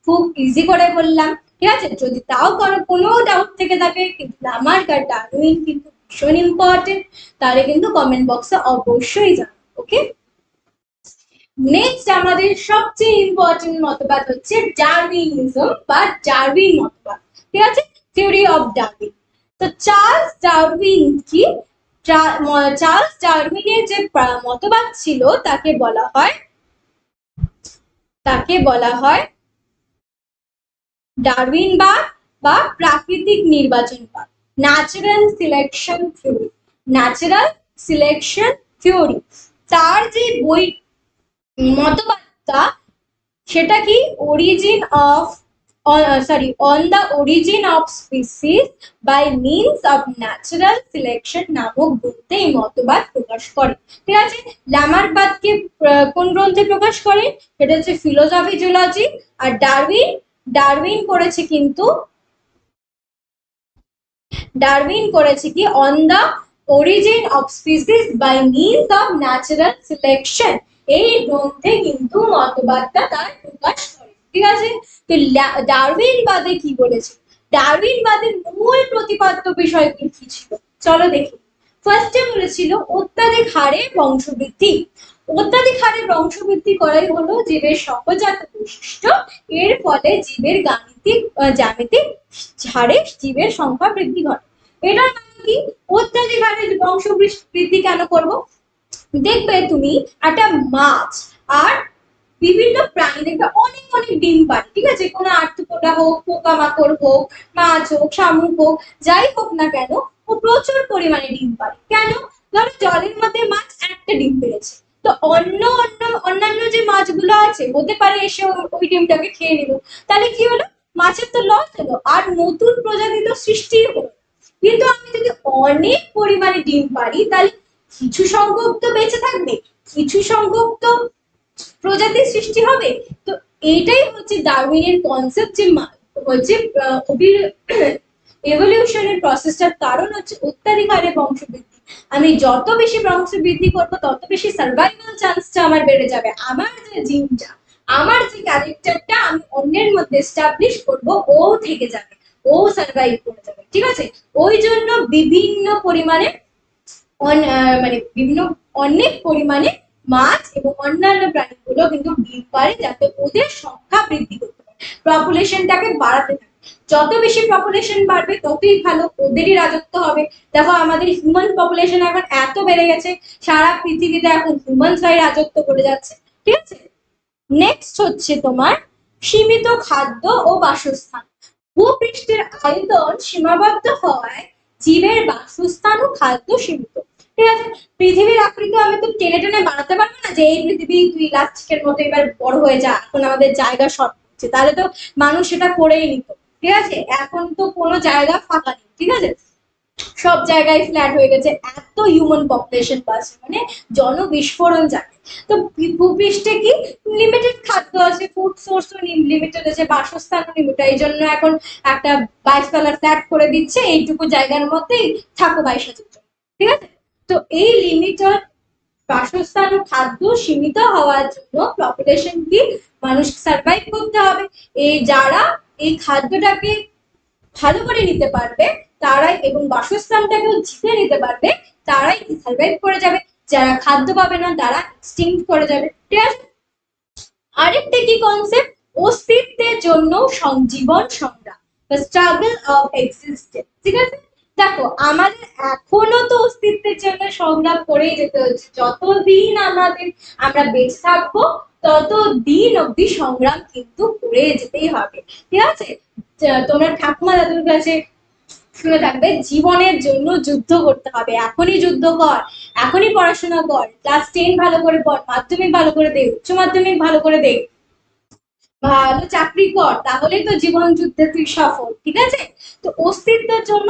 খুব ইজি করে বললাম, ঠিক আছে। যদি তাও কোনো ডাউট থেকে থাকে, কিন্তু ল্যামার্ক আর ডারউইন কিন্তু ভীষণ ইম্পর্টেন্ট, তাহলে কিন্তু কমেন্ট বক্সে অবশ্যই জানাও, ওকে। নেক্সট আমাদের সবচেয়ে ইম্পর্টেন্ট মতবাদ হচ্ছে ডারউইনিজম বা ডারউইন মতবাদ, ঠিক আছে, থিওরি অফ ডারউইন। তো চার্লস ডারউইন কি, চার্লস ডারউইনের যে মতবাদ ছিল তাকে বলা হয় ডারউইনবাদ বা প্রাকৃতিক নির্বাচনবাদ, natural selection theory, natural selection theory. তার যে মতবাদটা সেটা কি, on the origin of species by means of natural selection নামক গ্রন্থে এই মতবাদ প্রকাশ করে, ঠিক আছে। ল্যামার্কবাদকে কোন গ্রন্থে প্রকাশ করে, সেটা হচ্ছে ফিলোসফি জুলজি। আর ডারউইন করেছে কি on the origin of species by means of natural selection, এই গ্রন্থে কিন্তু মতবাদটা তার প্রকাশ করে, ঠিক আছে। তো ডারউইনবাদে কি বলেছে, ডারউইনবাদের মূল প্রতিপাদ্য বিষয়গুলি কি ছিল, চলো দেখি। ফার্স্টে বলেছিল অত্যাধিক হারে বংশবৃদ্ধি। অত্যাধিক হারে বংশবৃদ্ধি করাই হলো জীবের সহজাত বৈশিষ্ট্য, এর ফলে জীবের জ্যামিতিক হারে জীবের সংখ্যা বৃদ্ধি ঘটে। এটার মানে কি, অত্যাধিক হারে বংশবৃদ্ধি কেন করব, দেখবে তুমি একটা মাছ আর বিভিন্ন প্রাণী দেখবে অনেক অনেক ডিম পারে, ঠিক আছে, কোনো আর্থ্রোপোডা হোক, পোকামাকড় হোক, মাছ হোক, শামুক হোক, যাই হোক না কেন, ও প্রচুর পরিমাণে ডিম পারে। কেন, ধরো জলের মধ্যে মাছ একটা ডিম পেরেছে, তো অন্যান্য যে মাছগুলো আছে হতে পারে এসে ওই ডিমটাকে খেয়ে নিল, তাহলে কি হলো, মাছের তো লস হলো আর নতুন প্রজাতি তো সৃষ্টি হলো। কিন্তু আমি যদি অনেক পরিমাণে ডিম পারি, তাহলে কিছু সংখ্যক তো বেঁচে থাকবে, কিছু সংখ্যক তো প্রজাতির সৃষ্টি হবে। তো এইটাই হচ্ছে ডারউইনের কনসেপ্ট, যে হচ্ছে এভলিউশনের প্রসেসটার কারণ হচ্ছে অত্যাধিক বংশবৃদ্ধি। আমি যত বেশি বংশবৃদ্ধি করবো তত বেশি সার্ভাইভাল চান্সটা আমার বেড়ে যাবে। আমার যে জিনটা, আমার যে ক্যারেক্টারটা আমি অন্যের মধ্যে এস্টাবলিশ করবো, ও থেকে যাবে, ও সার্ভাইভ করে যাবে, ঠিক আছে। ওই জন্য বিভিন্ন পরিমাণে মানে বিভিন্ন অনেক পরিমাণে মাছ এবং অন্যান্য প্রাণীগুলো কিন্তু ডিম পারে, যাতে ওদের সংখ্যা বৃদ্ধি করতে পারে, পপুলেশনটাকে বাড়াতে থাকে। যত বেশি পপুলেশন বাড়বে ততই ভালো, ওদেরই রাজত্ব হবে। দেখো আমাদের হিউম্যান পপুলেশন এখন এত বেড়ে গেছে, সারা পৃথিবীতে এখন হিউম্যানসরাই রাজত্ব করে যাচ্ছে, ঠিক আছে। নেক্সট হচ্ছে তোমার সীমিত খাদ্য ও বাসস্থান। ভূপৃষ্ঠের আয়তন সীমাবদ্ধ হওয়ায় জীবের বাসস্থান ও খাদ্য সীমিত, ঠিক আছে। পৃথিবীর আকৃতি আমি তো টেনে টেনে বানাতে পারবো না যে এই পৃথিবী তুই ইলাস্টিকের মতো এবার বড় হয়ে যা, এখন আমাদের জায়গা শর্ট হচ্ছে, তাহলে তো মানুষ সেটা করেই নিত, ঠিক আছে। এখন তো কোনো জায়গা ফাঁকা নেই, ঠিক আছে, সব জায়গায় ফ্ল্যাট হয়ে গেছে, এত হিউম্যান পপুলেশন বাড়ছে, মানে জনবিস্ফোরণ যাবে। তো ভূপৃষ্ঠে কি লিমিটেড খাদ্য আছে, ফুড সোর্সও লিমিটেড আছে, বাসস্থানও লিমিটেড, এই জন্য এখন একটা 22 তলার ফ্ল্যাট করে দিচ্ছে, এইটুকু জায়গার মধ্যেই থাকো 22,000 জন, ঠিক আছে। তো এই লিমিটেড বাসস্থান ও খাদ্য সীমিত হওয়ার জন্য পপুলেশন কি মানুষ সার্ভাইভ করতে হবে। এই যারা এই খাদ্যটাকে ভালো করে নিতে পারবে তারাই, এবং বাসস্থানটাকেও জিতে নিতে পারবে, তারাই সার্ভাইভ করে যাবে। যারা খাদ্য পাবে না তারা এক্সটিংক্ট করে যাবে, ঠিক আছে। আরেকটা কি কনসেপ্ট, অস্তিত্বের জন্য জীবন সংগ্রাম বা স্ট্রাগল অফ এক্সিস্টেন্স, ঠিক আছে। দেখো আমাদের এখনো তো অস্তিত্বের জন্য সংগ্রাম করেই যেতে হচ্ছে, যতদিন আমরা বেঁচে থাকবো ততদিন অব্দি সংগ্রাম কিন্তু করে যেতেই হবে, ঠিক আছে। তোমরা ঠাকুমা দাদুর কাছে শুনে থাকবে, জীবনের জন্য যুদ্ধ করতে হবে, এখনই যুদ্ধ কর, এখনই পড়াশোনা কর, ক্লাস 10 ভালো করে পড়, মাধ্যমিক ভালো করে দে, উচ্চ মাধ্যমিক ভালো করে দে, ভালো চাকরি কর, তাহলে তো জীবন যুদ্ধে তুই সফল, ঠিক আছে। তো অস্তিত্বের জন্য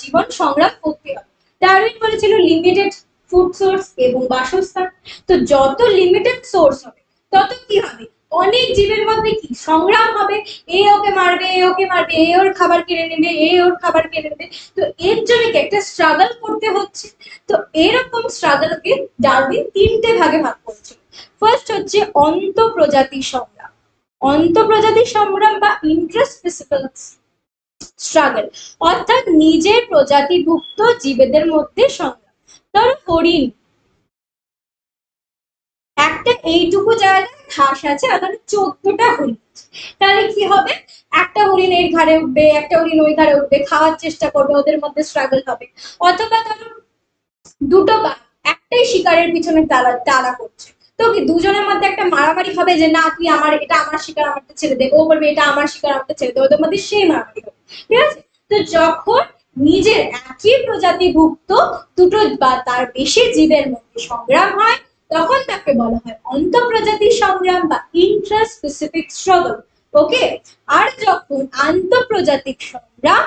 জীবন সংগ্রাম করতে হবে। ডারউইন বলেছিল লিমিটেড ফুড সোর্স এবং বাসস্থান। তো যত লিমিটেড সোর্স হবে তত কি হবে, অনেক জীবের মধ্যে কি সংগ্রাম হবে, এ ওকে মারবে, এ ওকে মারবে, এ ওর খাবার কেড়ে নেবে, এ ওর খাবার কেড়ে নেবে। তো এর জন্য কি একটা স্ট্রাগল করতে হচ্ছে। তো এরকম স্ট্রাগলকে ডারউইন 3টে ভাগে ভাগ করেছিল। ফার্স্ট হচ্ছে অন্তঃপ্রজাতি সংগ্রাম, অন্তঃপ্রজাতি সংগ্রাম বা ইন্ট্রাস্পেসিফিক স্ট্রাগল, অর্থাৎ নিজের প্রজাতিভুক্ত জীবেদের মধ্যে সংগ্রাম। ধরো হরিণ, একটা এইটুকু জায়গায় ঘাস আছে, ওখানে 14টা হরিণ আছে, তাহলে কি হবে, একটা হরিণ এই ধারে উঠবে, একটা হরিণ ওই ধারে উঠবে, খাওয়ার চেষ্টা করবে, ওদের মধ্যে স্ট্রাগল হবে। অথবা ধরো দুটো বাঘ একটাই শিকারের পিছনে তাড়া করছে, তো কি দুজনের মধ্যে একটা মারামারি হবে যে না তুই আমার, এটা আমার শিকার আমারটা ছেড়ে দে, ও বলবে এটা আমার শিকার আমারটা ছেড়ে দে, ওদের মধ্যে সেই মারামারি হবে, ঠিক আছে। তো যখন নিজের একই প্রজাতিভুক্ত দুটো বা তার বেশি জীবের মধ্যে সংগ্রাম হয়, তখন তাকে বলা হয় অন্তঃপ্রজাতি সংগ্রাম বা ইন্ট্রাস্পেসিফিক স্ট্রাগল, ওকে। আর যখন আন্তঃপ্রজাতিক সংগ্রাম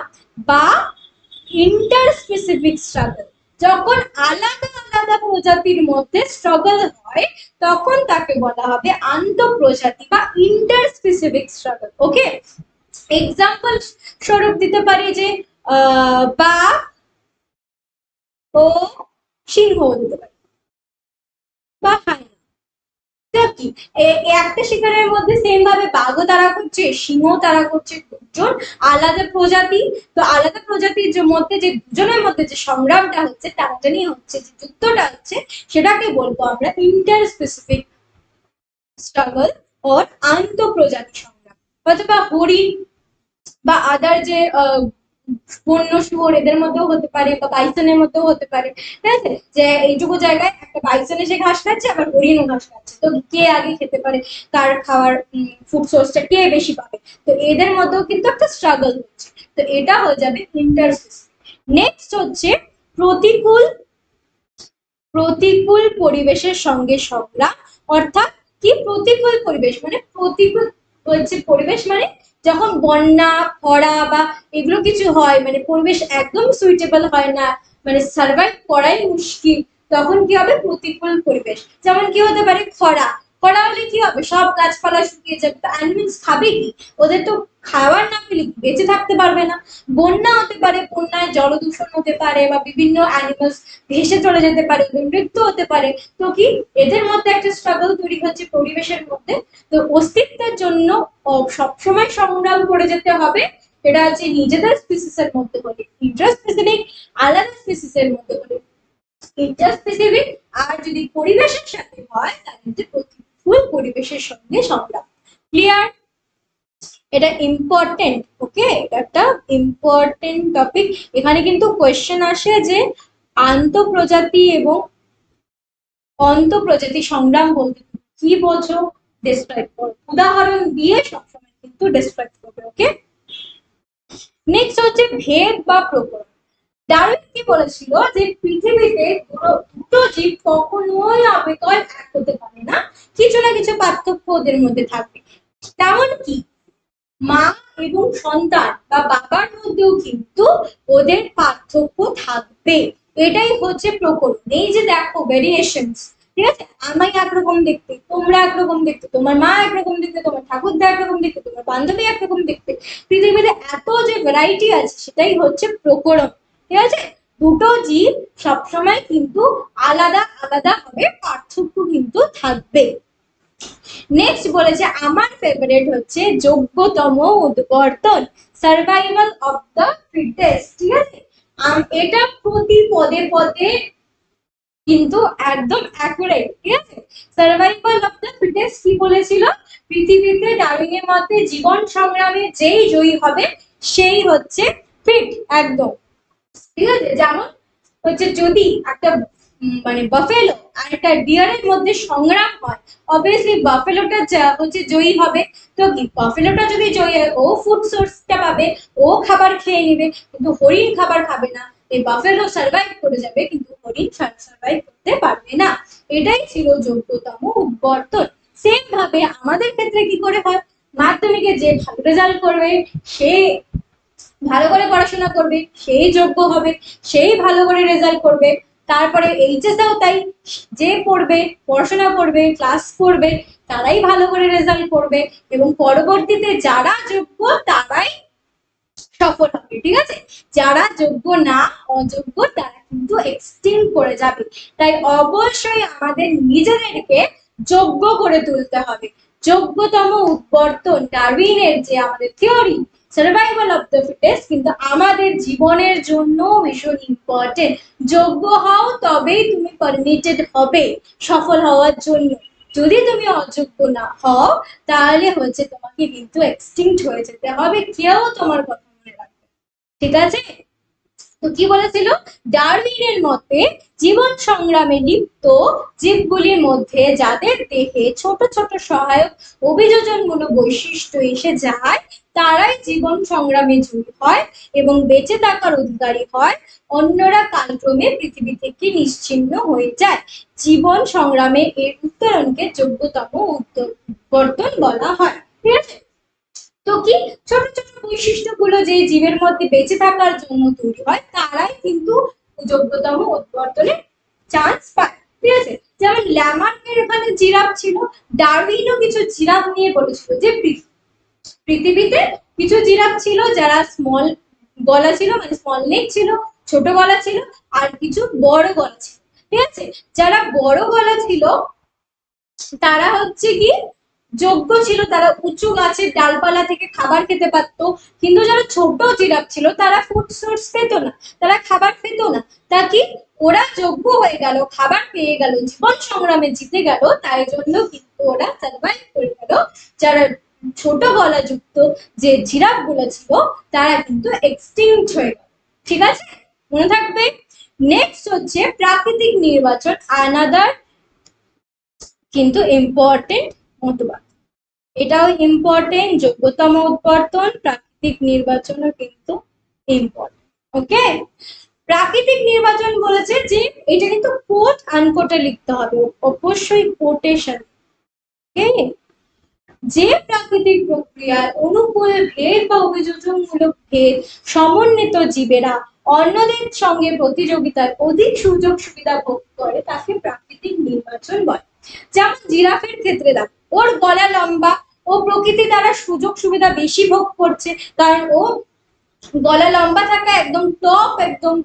বা ইন্টারস্পেসিফিক স্ট্রাগল, যখন আলাদা আলাদা প্রজাতির মধ্যে স্ট্রাগল হয়, তখন তাকে বলা হবে আন্তঃপ্রজাতি বা ইন্টারস্পেসিফিক স্ট্রাগল, ওকে। এক্সাম্পল স্বরূপ দিতে পারি যে বাঘ ও সিংহ দিতে পারি, বা হায়না। কি একটা শিকারের মধ্যে সেম ভাবে বাঘও তাড়া করছে, সিংহ তাড়া করছে, দুজন আলাদা প্রজাতি। তো আলাদা প্রজাতির মধ্যে যে দুজনের মধ্যে যে সংগ্রামটা হচ্ছে, টানাটানি হচ্ছে, যে যুদ্ধটা হচ্ছে, সেটাকে বলবো আমরা ইন্টার স্পেসিফিক স্ট্রাগল ওর আন্তঃপ্রজাতি সংগ্রাম। অথবা হরিণ বা আদার যে বন্য শুয়োর, এদের মধ্যেও হতে পারে, বা বাইসনের মধ্যেও হতে পারে, ঠিক আছে। যে এইটুকু জায়গায় একটা বাইসন এসে ঘাস খাচ্ছে, আবার হরিণও ঘাস খাচ্ছে, তো কে আগে খেতে পারে, কার খাওয়ার ফুড সোর্সটা কে বেশি পাবে, তো এদের মধ্যেও কিন্তু একটা স্ট্রাগল হচ্ছে। তো এটা হয়ে যাবে ইন্টারস্পেসিফিক। নেক্সট হচ্ছে প্রতিকূল প্রতিকূল পরিবেশের সঙ্গে সংগ্রাম। অর্থাৎ কি প্রতিকূল পরিবেশ মানে, প্রতিকূল হচ্ছে পরিবেশ মানে যখন বন্যা খরা বা এগুলো কিছু হয়, মানে পরিবেশ একদম সুইটেবল হয় না, মানে সার্ভাইভ করাই মুশকিল, তখন কি হবে প্রতিকূল পরিবেশ। যেমন কি হতে পারে খরা, খরা হলে কি হবে, সব গাছপালা শুকিয়ে যাবে, তো অ্যানিমেলস খাবে কি, ওদের তো খাবার না পেলে বেঁচে থাকতে পারবে না। বন্যা হতে পারে, বন্যায় জলদূষণ হতে পারে, বা বিভিন্ন অ্যানিমালস ভেসে চলে যেতে পারে, মৃত্যু হতে পারে। তো কি এদের মধ্যে একটা স্ট্রাগল তৈরি হচ্ছে পরিবেশের মধ্যে। তো অস্তিত্বের জন্য সবসময় সংগ্রাম করে যেতে হবে। এটা হচ্ছে নিজেদের স্পিসিসের মধ্যে হলে, ইন্টারস্পেসিফিক আলাদা স্পিসিসের মধ্যে হলে ইন্টারস্পেসিফিক, আর যদি পরিবেশের সাথে হয় তাহলে হচ্ছে ফুল পরিবেশের সঙ্গে সংগ্রাম। ক্লিয়ার? এটা ইম্পর্টেন্ট। ওকে, এটা একটা ইম্পর্টেন্ট টপিক। এখানে কিন্তু কোয়েশ্চেন আসে যে আন্তঃপ্রজাতি এবং অন্তঃপ্রজাতি সংগ্রাম বলতে কি বোঝো, ডেসক্রাইব করো, উদাহরণ দিয়ে সবসময় কিন্তু ডেসক্রাইব করবে। ওকে, নেক্সট হচ্ছে ভেদ বা প্রকরণ। ডারউইন কি বলেছিল যে পৃথিবীতে দুটো জীব কখনোই আবেগয় এক হতে পারে না, কিছু না কিছু পার্থক্য ওদের মধ্যে থাকবে। তেমন কি মা এবং সন্তান বা বাবার মধ্যেও কিন্তু ওদের পার্থক্য থাকবে। এটাই হচ্ছে প্রকরণ। এই যে দেখো ভেরিয়েশনস, ঠিক আছে, আমি একরকম দেখতে, তোমরা একরকম দেখতে, তোমার মা একরকম দেখতে, তোমার ঠাকুরদা একরকম দেখতে, তোমার বান্ধবী একরকম দেখতে, পৃথিবীতে এত যে ভ্যারাইটি আছে সেটাই হচ্ছে প্রকরণ। ঠিক আছে, দুটো জীব সবসময় কিন্তু আলাদা আলাদা হবে, পার্থক্য কিন্তু থাকবে। নেক্সট বলেছে আমার ফেভারিট হচ্ছে যোগ্যতম উদ্বর্তন, সার্ভাইভাল অফ দ্য ফিটেস্ট। ঠিক আছে, এটা প্রতি পদে পদে কিন্তু একদম অ্যাকুরেট। ঠিক আছে, সার্ভাইভাল অফ দ্য ফিটেস্ট কি বলেছিল? পৃথিবীতে ডারউইনের মতে জীবন সংগ্রামে যেই জয়ী হবে সেই হচ্ছে ফিট একদম। ঠিক আছে, যেমন হচ্ছে যদি একটা মানে বাফেলো আর একটা ডিয়ারের মধ্যে সংগ্রাম হয়, অবভিয়াসলি বাফেলোটা হচ্ছে জয়ী হবে। তো কি বাফেলোটা যদি জয়ী হয়, ও ফুড সোর্সটা পাবে, ও খাবার খেয়ে নেবে, কিন্তু হরিণ খাবার খাবে না। এই বাফেলো সার্ভাইভ করে যাবে কিন্তু হরিণ সার্ভাইভ করতে পারবে না। এটাই ছিল যোগ্যতম উদ্বর্তন। সেম ভাবে আমাদের ক্ষেত্রে কি করে হয়, মাধ্যমিকে যে ভালো রেজাল্ট করবে সে ভালো করে পড়াশোনা করবে, সেই যোগ্য হবে, সেই ভালো করে রেজাল্ট করবে। তারপরে এইচএসেও তাই, যে পড়বে, পড়াশোনা করবে, ক্লাস করবে, তারাই ভালো করে রেজাল্ট করবে, এবং পরবর্তীতে যারা যোগ্য তারাই সফল হবে। ঠিক আছে, যারা যোগ্য না, অযোগ্য তারা কিন্তু এক্সটিংক্ট করে যাবে। তাই অবশ্যই আমাদের নিজেদেরকে যোগ্য করে তুলতে হবে। যোগ্যতম উদ্বর্তন, ডারউইনের যে আমাদের theory survival of the fittest, কিন্তু আমাদের জীবনের জন্য ভীষণ ইম্পর্টেন্ট। যোগ্য হও তবেই তুমি পারমিটেড হবে সফল হওয়ার জন্য। যদি তুমি অযোগ্য না হও তাহলে হচ্ছে তোমাকে কিন্তু এক্সটিংক্ট হয়ে যেতে হবে, কেউ তোমার কথা মনে রাখবে। ঠিক আছে, তো কি বলেছিল? ডারউইনের মতে জীবন সংগ্রামে লিপ্ত জীবগুলির মধ্যে যাদের দেহে ছোট ছোট সহায়ক অভিযোজনমূলক বৈশিষ্ট্য এসে যায় তারাই জীবন সংগ্রামে জয়ী হয় এবং বেঁচে থাকার অধিকারী হয়, অন্যরা কালক্রমে পৃথিবী থেকে নিশ্চিহ্ন হয়ে যায়। জীবন সংগ্রামে এর উত্তরণকে যোগ্যতম উদ্বর্তন বলা হয়। ঠিক আছে, তো কি ছোট ছোট বৈশিষ্ট্যগুলো যে জীবের মধ্যে বেঁচে থাকার জন্য তৈরি হয় তারাই কিন্তু যোগ্যতম উদ্বর্তনের চান্স পায়। ঠিক আছে, যেমন ল্যামার্কের এখানে জিরাফ ছিল, ডারউইনও কিছু জিরাফ নিয়ে বলেছিল যে পৃথিবীতে কিছু জিরাফ ছিল যারা স্মল গলা ছিল, মানে স্মল নেক ছিল, ছোট গলা ছিল, আর কিছু বড় গলা ছিল। ঠিক আছে, যারা বড় গলা ছিল তারা হচ্ছে কি যোগ্য ছিল, তারা উঁচু গাছের ডালপালা থেকে খাবার খেতে পারতো। কিন্তু যারা ছোট জিরাফ ছিল তারা ফুড সোর্স পেত না, তারা খাবার পেত না। তা কি ওরা যোগ্য হয়ে গেল, খাবার পেয়ে গেল, জীবন সংগ্রামে জিতে গেল, তাই জন্য কিন্তু ওরা সার্ভাইভ করে গেল। যারা ছোট গলা যুক্ত যে জিরাফ গুলো ছিল তারা কিন্তু এক্সটিংক্ট হয়ে গেল। ঠিক আছে, মনে থাকবে। নেক্সট হচ্ছে প্রাকৃতিক নির্বাচন, আনাদার কিন্তু ইম্পর্টেন্ট মতবাদ। এটাও ইম্পর্টেন্ট, যোগ্যতম উদ্বর্তন, প্রাকৃতিক নির্বাচনও কিন্তু ইম্পর্টেন্ট। ওকে, প্রাকৃতিক নির্বাচন বলেছে যে এটা কিন্তু কোট আনকোটে লিখতে হবে, অবশ্যই কোটেশন। ওকে, যে প্রাকৃতিক প্রক্রিয়ায় অনুকূল ভেদ বা অভিযোজনমূলক ভেদ সমন্বিত জীবেরা অন্যদের সঙ্গে প্রতিযোগিতায় অধিক সুযোগ সুবিধা ভোগ করে তাকে প্রাকৃতিক নির্বাচন বলে। যেমন জিরাফের ক্ষেত্রে দেখো, ওর গলা লম্বা, ও প্রকৃতি দ্বারা সুযোগ সুবিধা বেশি ভোগ করছে, কারণ ও গলা লম্বা থাকা একদম টপ একদম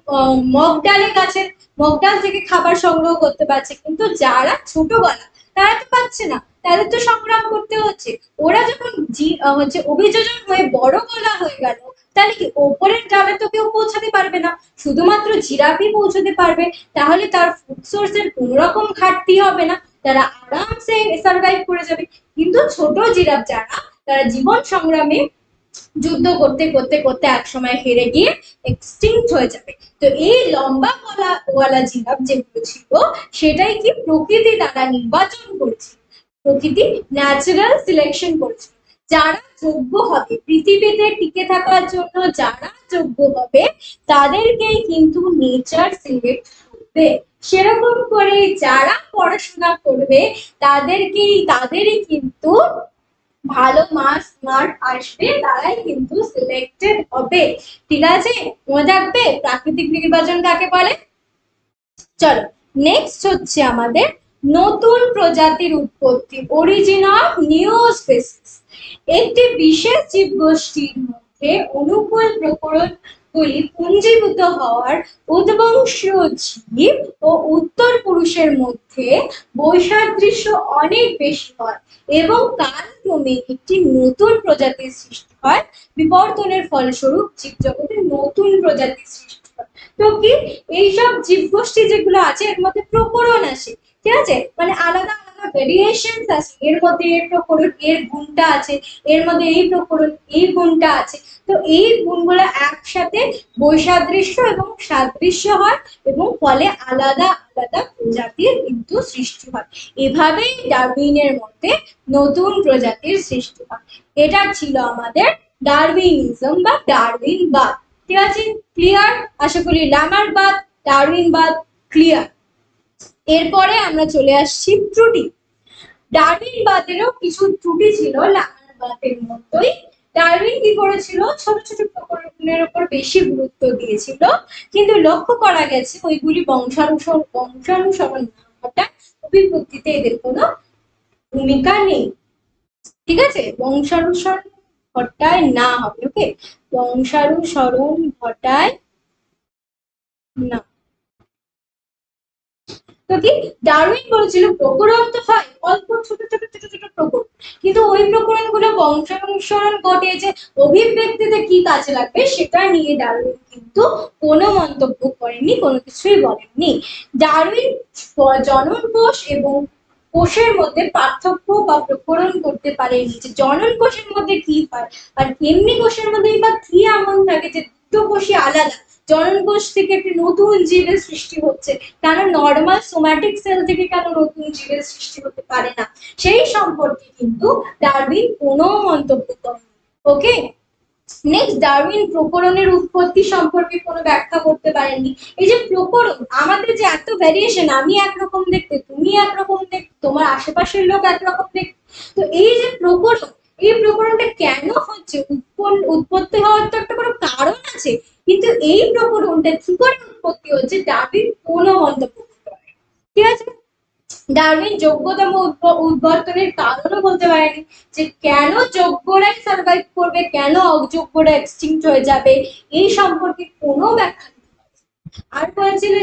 মগডালের কাছে, মগডাল থেকে খাবার সংগ্রহ করতে পারছে। কিন্তু যারা ছোট গলা তারা তো পাচ্ছে না, তাদের তো সংগ্রাম করতে হচ্ছে। ওরা যখন হচ্ছে অভিযোজন হয়ে বড় গলা হয়ে গেল, তাহলে কি ওপরের ডালে তো কেউ পৌঁছাতে পারবে না, শুধুমাত্র জিরাফই পৌঁছাতে পারবে। তাহলে তার ফুড সোর্সের কোন রকম ঘাটতি হবে না, তারা আরামসে সার্ভাইভ করে যাবে। কিন্তু ছোট জিরাফ যারা, তারা জীবন সংগ্রামে যুদ্ধ করতে করতে করতে একসময় হেরে গিয়ে এক্সটিংক্ট হয়ে যাবে। তো এই লম্বা গলাওয়ালা জিরাফ যেগুলো ছিল, সেটাই কি প্রকৃতি দ্বারা নির্বাচন করেছিল, প্রকৃতি ন্যাচারাল সিলেকশন করেছিল। যারা যোগ্য হবে পৃথিবীতে টিকে থাকার জন্য, যারা যোগ্য হবে তাদেরকেই কিন্তু নেচার সিলেক্ট করবে। সেরকম করে যারা পড়াশোনা করবে তাদেরই কিন্তু ভালো মার্ক আসবে, তারাই কিন্তু সিলেক্টেড হবে। ঠিক আছে, মনে রাখবে প্রাকৃতিক নির্বাচন কাকে বলে। চলো নেক্সট হচ্ছে আমাদের নতুন প্রজাতির উৎপত্তি, অরিজিন অফ নিউ স্পিসিস। একটি বিশেষ জীবগোষ্ঠীর মধ্যে অনুকূল প্রকরণগুলি পুঞ্জীভূত হওয়ার উদ্বংশীয় জীব ও উত্তর পুরুষের মধ্যে বৈসাদৃশ্য অনেক বেশি হয় এবং কালক্রমে একটি নতুন প্রজাতির সৃষ্টি হয়। বিবর্তনের ফলস্বরূপ জীবজগতে নতুন প্রজাতির সৃষ্টি হয়। তো কি এইসব জীবগোষ্ঠী যেগুলো আছে এর মধ্যে প্রকরণ আসে, ঠিক আছে, মানে আলাদা আলাদা ভেরিয়েশনস আছে, এর মধ্যে এর প্রকরণ এর গুণটা আছে, এর মধ্যে এই প্রকরণ এই গুণটা আছে। তো এই গুণগুলো একসাথে বৈসাদৃশ্য এবং সাদৃশ্য হয় এবং ফলে আলাদা আলাদা প্রজাতির কিন্তু সৃষ্টি হয়। এভাবেই ডারউইনের মধ্যে নতুন প্রজাতির সৃষ্টি হয়। এটা ছিল আমাদের ডারউইনিজম বা ডারউইনবাদ। ঠিক আছে, ক্লিয়ার? আশা করি লামারবাদ, ডারউইনবাদ ক্লিয়ার। এরপরে আমরা চলে আসছি ত্রুটি। ডারউইনবাদেরও কিছু ত্রুটি ছিল লামারবাদের মতোই। ডারউইন কি করেছিল, ছোট ছোট প্রকরণের উপর বেশি গুরুত্ব দিয়েছিল, কিন্তু লক্ষ্য করা গেছে ওইগুলি বংশানুসরণ না ঘটায় অভিব্যক্তিতে এদের কোনো ভূমিকা নেই। ঠিক আছে, বংশানুসরণ ঘটায় না হবে, ওকে, বংশানুসরণ ঘটায় না। তো কি ডারউইন বলেছিল প্রকরণ তো হয় অল্প ছোট ছোট ছোট ছোট প্রকরণ, কিন্তু ওই প্রকরণগুলো বংশানুসরণ ঘটে যে অভিব্যক্তিতে কি কাজে লাগবে সেটা নিয়ে ডারউইন কিন্তু কোনো মন্তব্য করেননি, কোনো কিছুই বলেননি। ডারউইন জনন কোষ এবং কোষের মধ্যে পার্থক্য বা প্রকরণ করতে পারেনি, যে জনন কোষের মধ্যে কি হয় আর এমনি কোষের মধ্যে বা কি এমন থাকে যে দুটো কোষই আলাদা, জনন কোষ থেকে একটি নতুন জীবের সৃষ্টি হচ্ছে, কেন নর্মাল সোম্যাটিক সেল থেকে কেন নতুন জীবের সৃষ্টি হতে পারে না, সেই সম্পর্কে কিন্তু ডারউইন কোনো মন্তব্য করেন। ওকে, নেক্সট ডারউইন প্রকরণের উৎপত্তি সম্পর্কে কোনো ব্যাখ্যা করতে পারেননি। এই যে প্রকরণ, আমাদের যে এত ভ্যারিয়েশন, আমি একরকম দেখতে, তুমি একরকম দেখতে, তোমার আশেপাশের লোক একরকম দেখতে, তো এই যে প্রকরণ, এই প্রকরণটা কেন হচ্ছে, উৎপত্তি হওয়ার তো একটা কোনো কারণ আছে, কিন্তু এই প্রকরণটা কি করে উৎপত্তি হচ্ছে ডারউইন কোনো মন্তব্য করতে পারে। ঠিক আছে, ডারউইন যোগ্যতম উদ্বর্তনের কারণও বলতে পারেনি, যে কেন যোগ্যরাই সার্ভাইভ করবে, কেন অযোগ্যরা এক্সটিংক্ট হয়ে যাবে, এই সম্পর্কে কোনো ব্যাখ্যা। আর বলছিল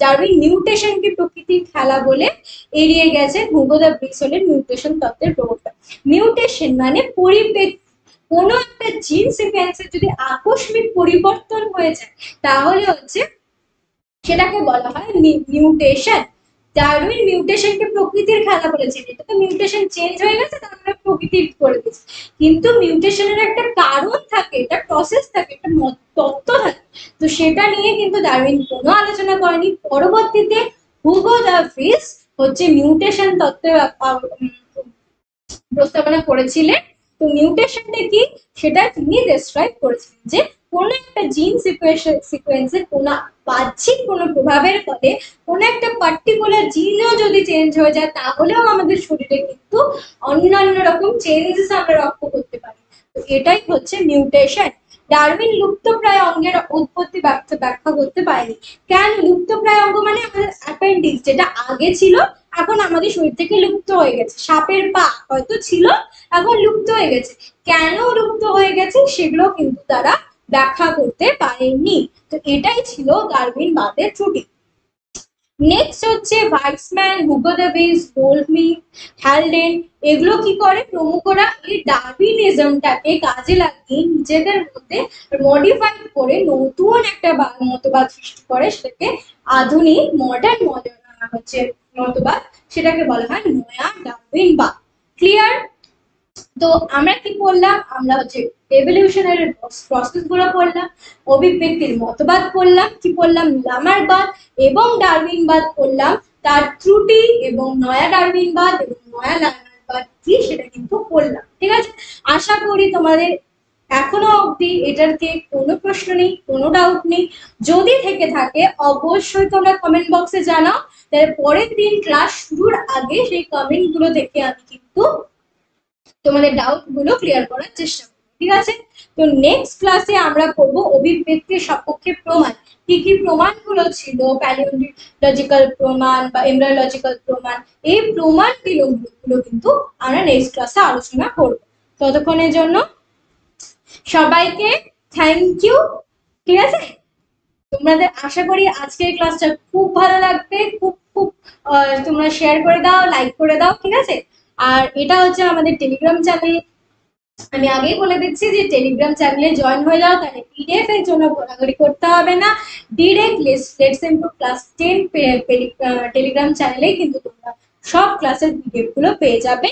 ডারউইন মিউটেশনকে প্রকৃতির খেলা বলে এড়িয়ে গেছে। হুগো দ্য ব্রিসলের মিউটেশন তত্ত্বের প্রবক্তা। মিউটেশন মানে পরিপ্রেক্ষিত, কোনো একটা জিন সিকোয়েন্সের যদি আকস্মিক পরিবর্তন হয়ে যায় তাহলে হচ্ছে সেটাকে বলা হয় মিউটেশন। ডারউইন মিউটেশনকে প্রকৃতির খেলা বলেছেন, এটা তো মিউটেশন চেঞ্জ হয়ে গেছে তারপরে প্রকৃতির করে দিচ্ছে, কিন্তু মিউটেশনের একটা কারণ থাকে, একটা প্রসেস থাকে, একটা তত্ত্ব থাকে, তো সেটা নিয়ে কিন্তু ডারউইন কোনো আলোচনা করেনি। পরবর্তীতে হুগো দ্য ভিস হচ্ছে মিউটেশন তত্ত্বের প্রস্তাবনা করেছিলেন। তো মিউটেশনটা কি সেটা তিনি ডেসক্রাইব করেছিলেন, যে কোনো একটা জিন সিকোয়েন্সের কোনো বাহ্যিক কোনো প্রভাবের ফলে কোনো একটা পার্টিকুলার জিনও যদি চেঞ্জ হয়ে যায় তাহলেও আমাদের শরীরে কিন্তু অন্যান্য রকম চেঞ্জেস আমরা লক্ষ্য করতে পারি। তো এটাই হচ্ছে মিউটেশন। ডারউইন লুপ্তপ্রায় অঙ্গের উৎপত্তি ব্যাখ্যা করতে পারেনি। কেন লুপ্তপ্রায় অঙ্গ, মানে আমাদের অ্যাপেন্ডিক্স যেটা আগে ছিল এখন আমাদের শরীর থেকে লুপ্ত হয়ে গেছে। সাপের পা হয়তো ছিল এখন লুপ্ত হয়ে গেছে। কেন লুপ্ত হয়ে গেছে সেগুলো কিন্তু তারা ব্যাখ্যা করতে পারেননি। তো এটাই ছিল ডারউইনবাদের ত্রুটি। নেক্সট হচ্ছে Weismann, Hugo de Vries, Goldschmidt, Haldane, এগুলো কি করে, প্রমুখরা এই ডারউইনিজমটাকে কাজে লাগিয়ে নিজেদের মধ্যে মডিফাই করে নতুন একটা মতবাদ সৃষ্টি করে, সেটাকে আধুনিক মডার্ন হচ্ছে মতবাদ, সেটাকে বলা হয় নয়া ডারউইনবাদ। ক্লিয়ার? তো আমরা কি পড়লাম, আমরা হচ্ছে এভলিউশনারি প্রসেস গুলো পড়লাম, অভিব্যক্তির মতবাদ পড়লাম, কি পড়লাম, লামারবাদ এবং ডারউইনবাদ পড়লাম, তার ত্রুটি এবং নয়া ডারউইনবাদ এবং নয়া লামারবাদ কি সেটা কিন্তু পড়লাম। ঠিক আছে, আশা করি তোমাদের এখনো অবধি এটাতে কোনো প্রশ্ন নেই, কোনো ডাউট নেই। যদি থেকে থাকে অবশ্যই তোমরা কমেন্ট বক্সে জানাও, তাহলে পরের দিন ক্লাস শুরুর আগে সেই কমেন্ট গুলো দেখে আমি কিন্তু তোমাদের ডাউট গুলো ক্লিয়ার করার চেষ্টা করব। ঠিক আছে, তো নেক্সট ক্লাসে আমরা পড়বো অভিব্যক্তির সপক্ষে প্রমাণ। কি কি প্রমাণগুলো ছিল, প্যালিওলজিক্যাল প্রমাণ বা এমব্রায়োলজিক্যাল প্রমাণ, এই প্রমাণ গুলো কিন্তু আমরা নেক্সট ক্লাসে আলোচনা করব। ততক্ষণের জন্য সবাইকে থ্যাংক ইউ। ঠিক আছে, তোমাদের আশা করি আজকের ক্লাসটা খুব ভালো লাগবে, খুব খুব তোমরা শেয়ার করে দাও, লাইক করে দাও। ঠিক আছে, আর এটা হচ্ছে আমাদের টেলিগ্রাম চ্যানেল। আমি আগেই বলে দিচ্ছি যে টেলিগ্রাম চ্যানেলে জয়েন হয়ে যাও, তাহলে পিডিএফ এর জন্য ঘোরাঘুরি করতে হবে না, direct let's improve class 10 Telegram চ্যানেলেই কিন্তু তোমরা সব ক্লাসের পিডিএফ গুলো পেয়ে যাবে।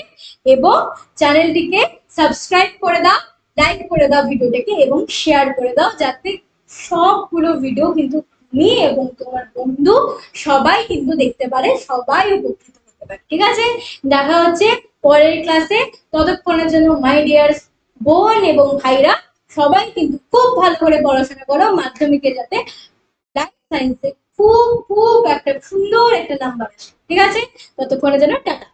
এবং চ্যানেলটিকে সাবস্ক্রাইব করে দাও, লাইক করে দাও ভিডিওটাকে এবং শেয়ার করে দাও, যাতে সবগুলো ভিডিও কিন্তু তুমি এবং তোমার বন্ধু সবাই কিন্তু দেখতে পারে, সবাই উপকৃত হতে পারে। ঠিক আছে, দেখা হচ্ছে পরের ক্লাসে। ততক্ষণের জন্য মাই ডিয়ার বোন এবং ভাইরা সবাই কিন্তু খুব ভালো করে পড়াশোনা করো, মাধ্যমিকে যাতে লাইফ সায়েন্সে খুব খুব একটা সুন্দর একটা নাম্বার আসে। ঠিক আছে, ততক্ষণের জন্য টাটা।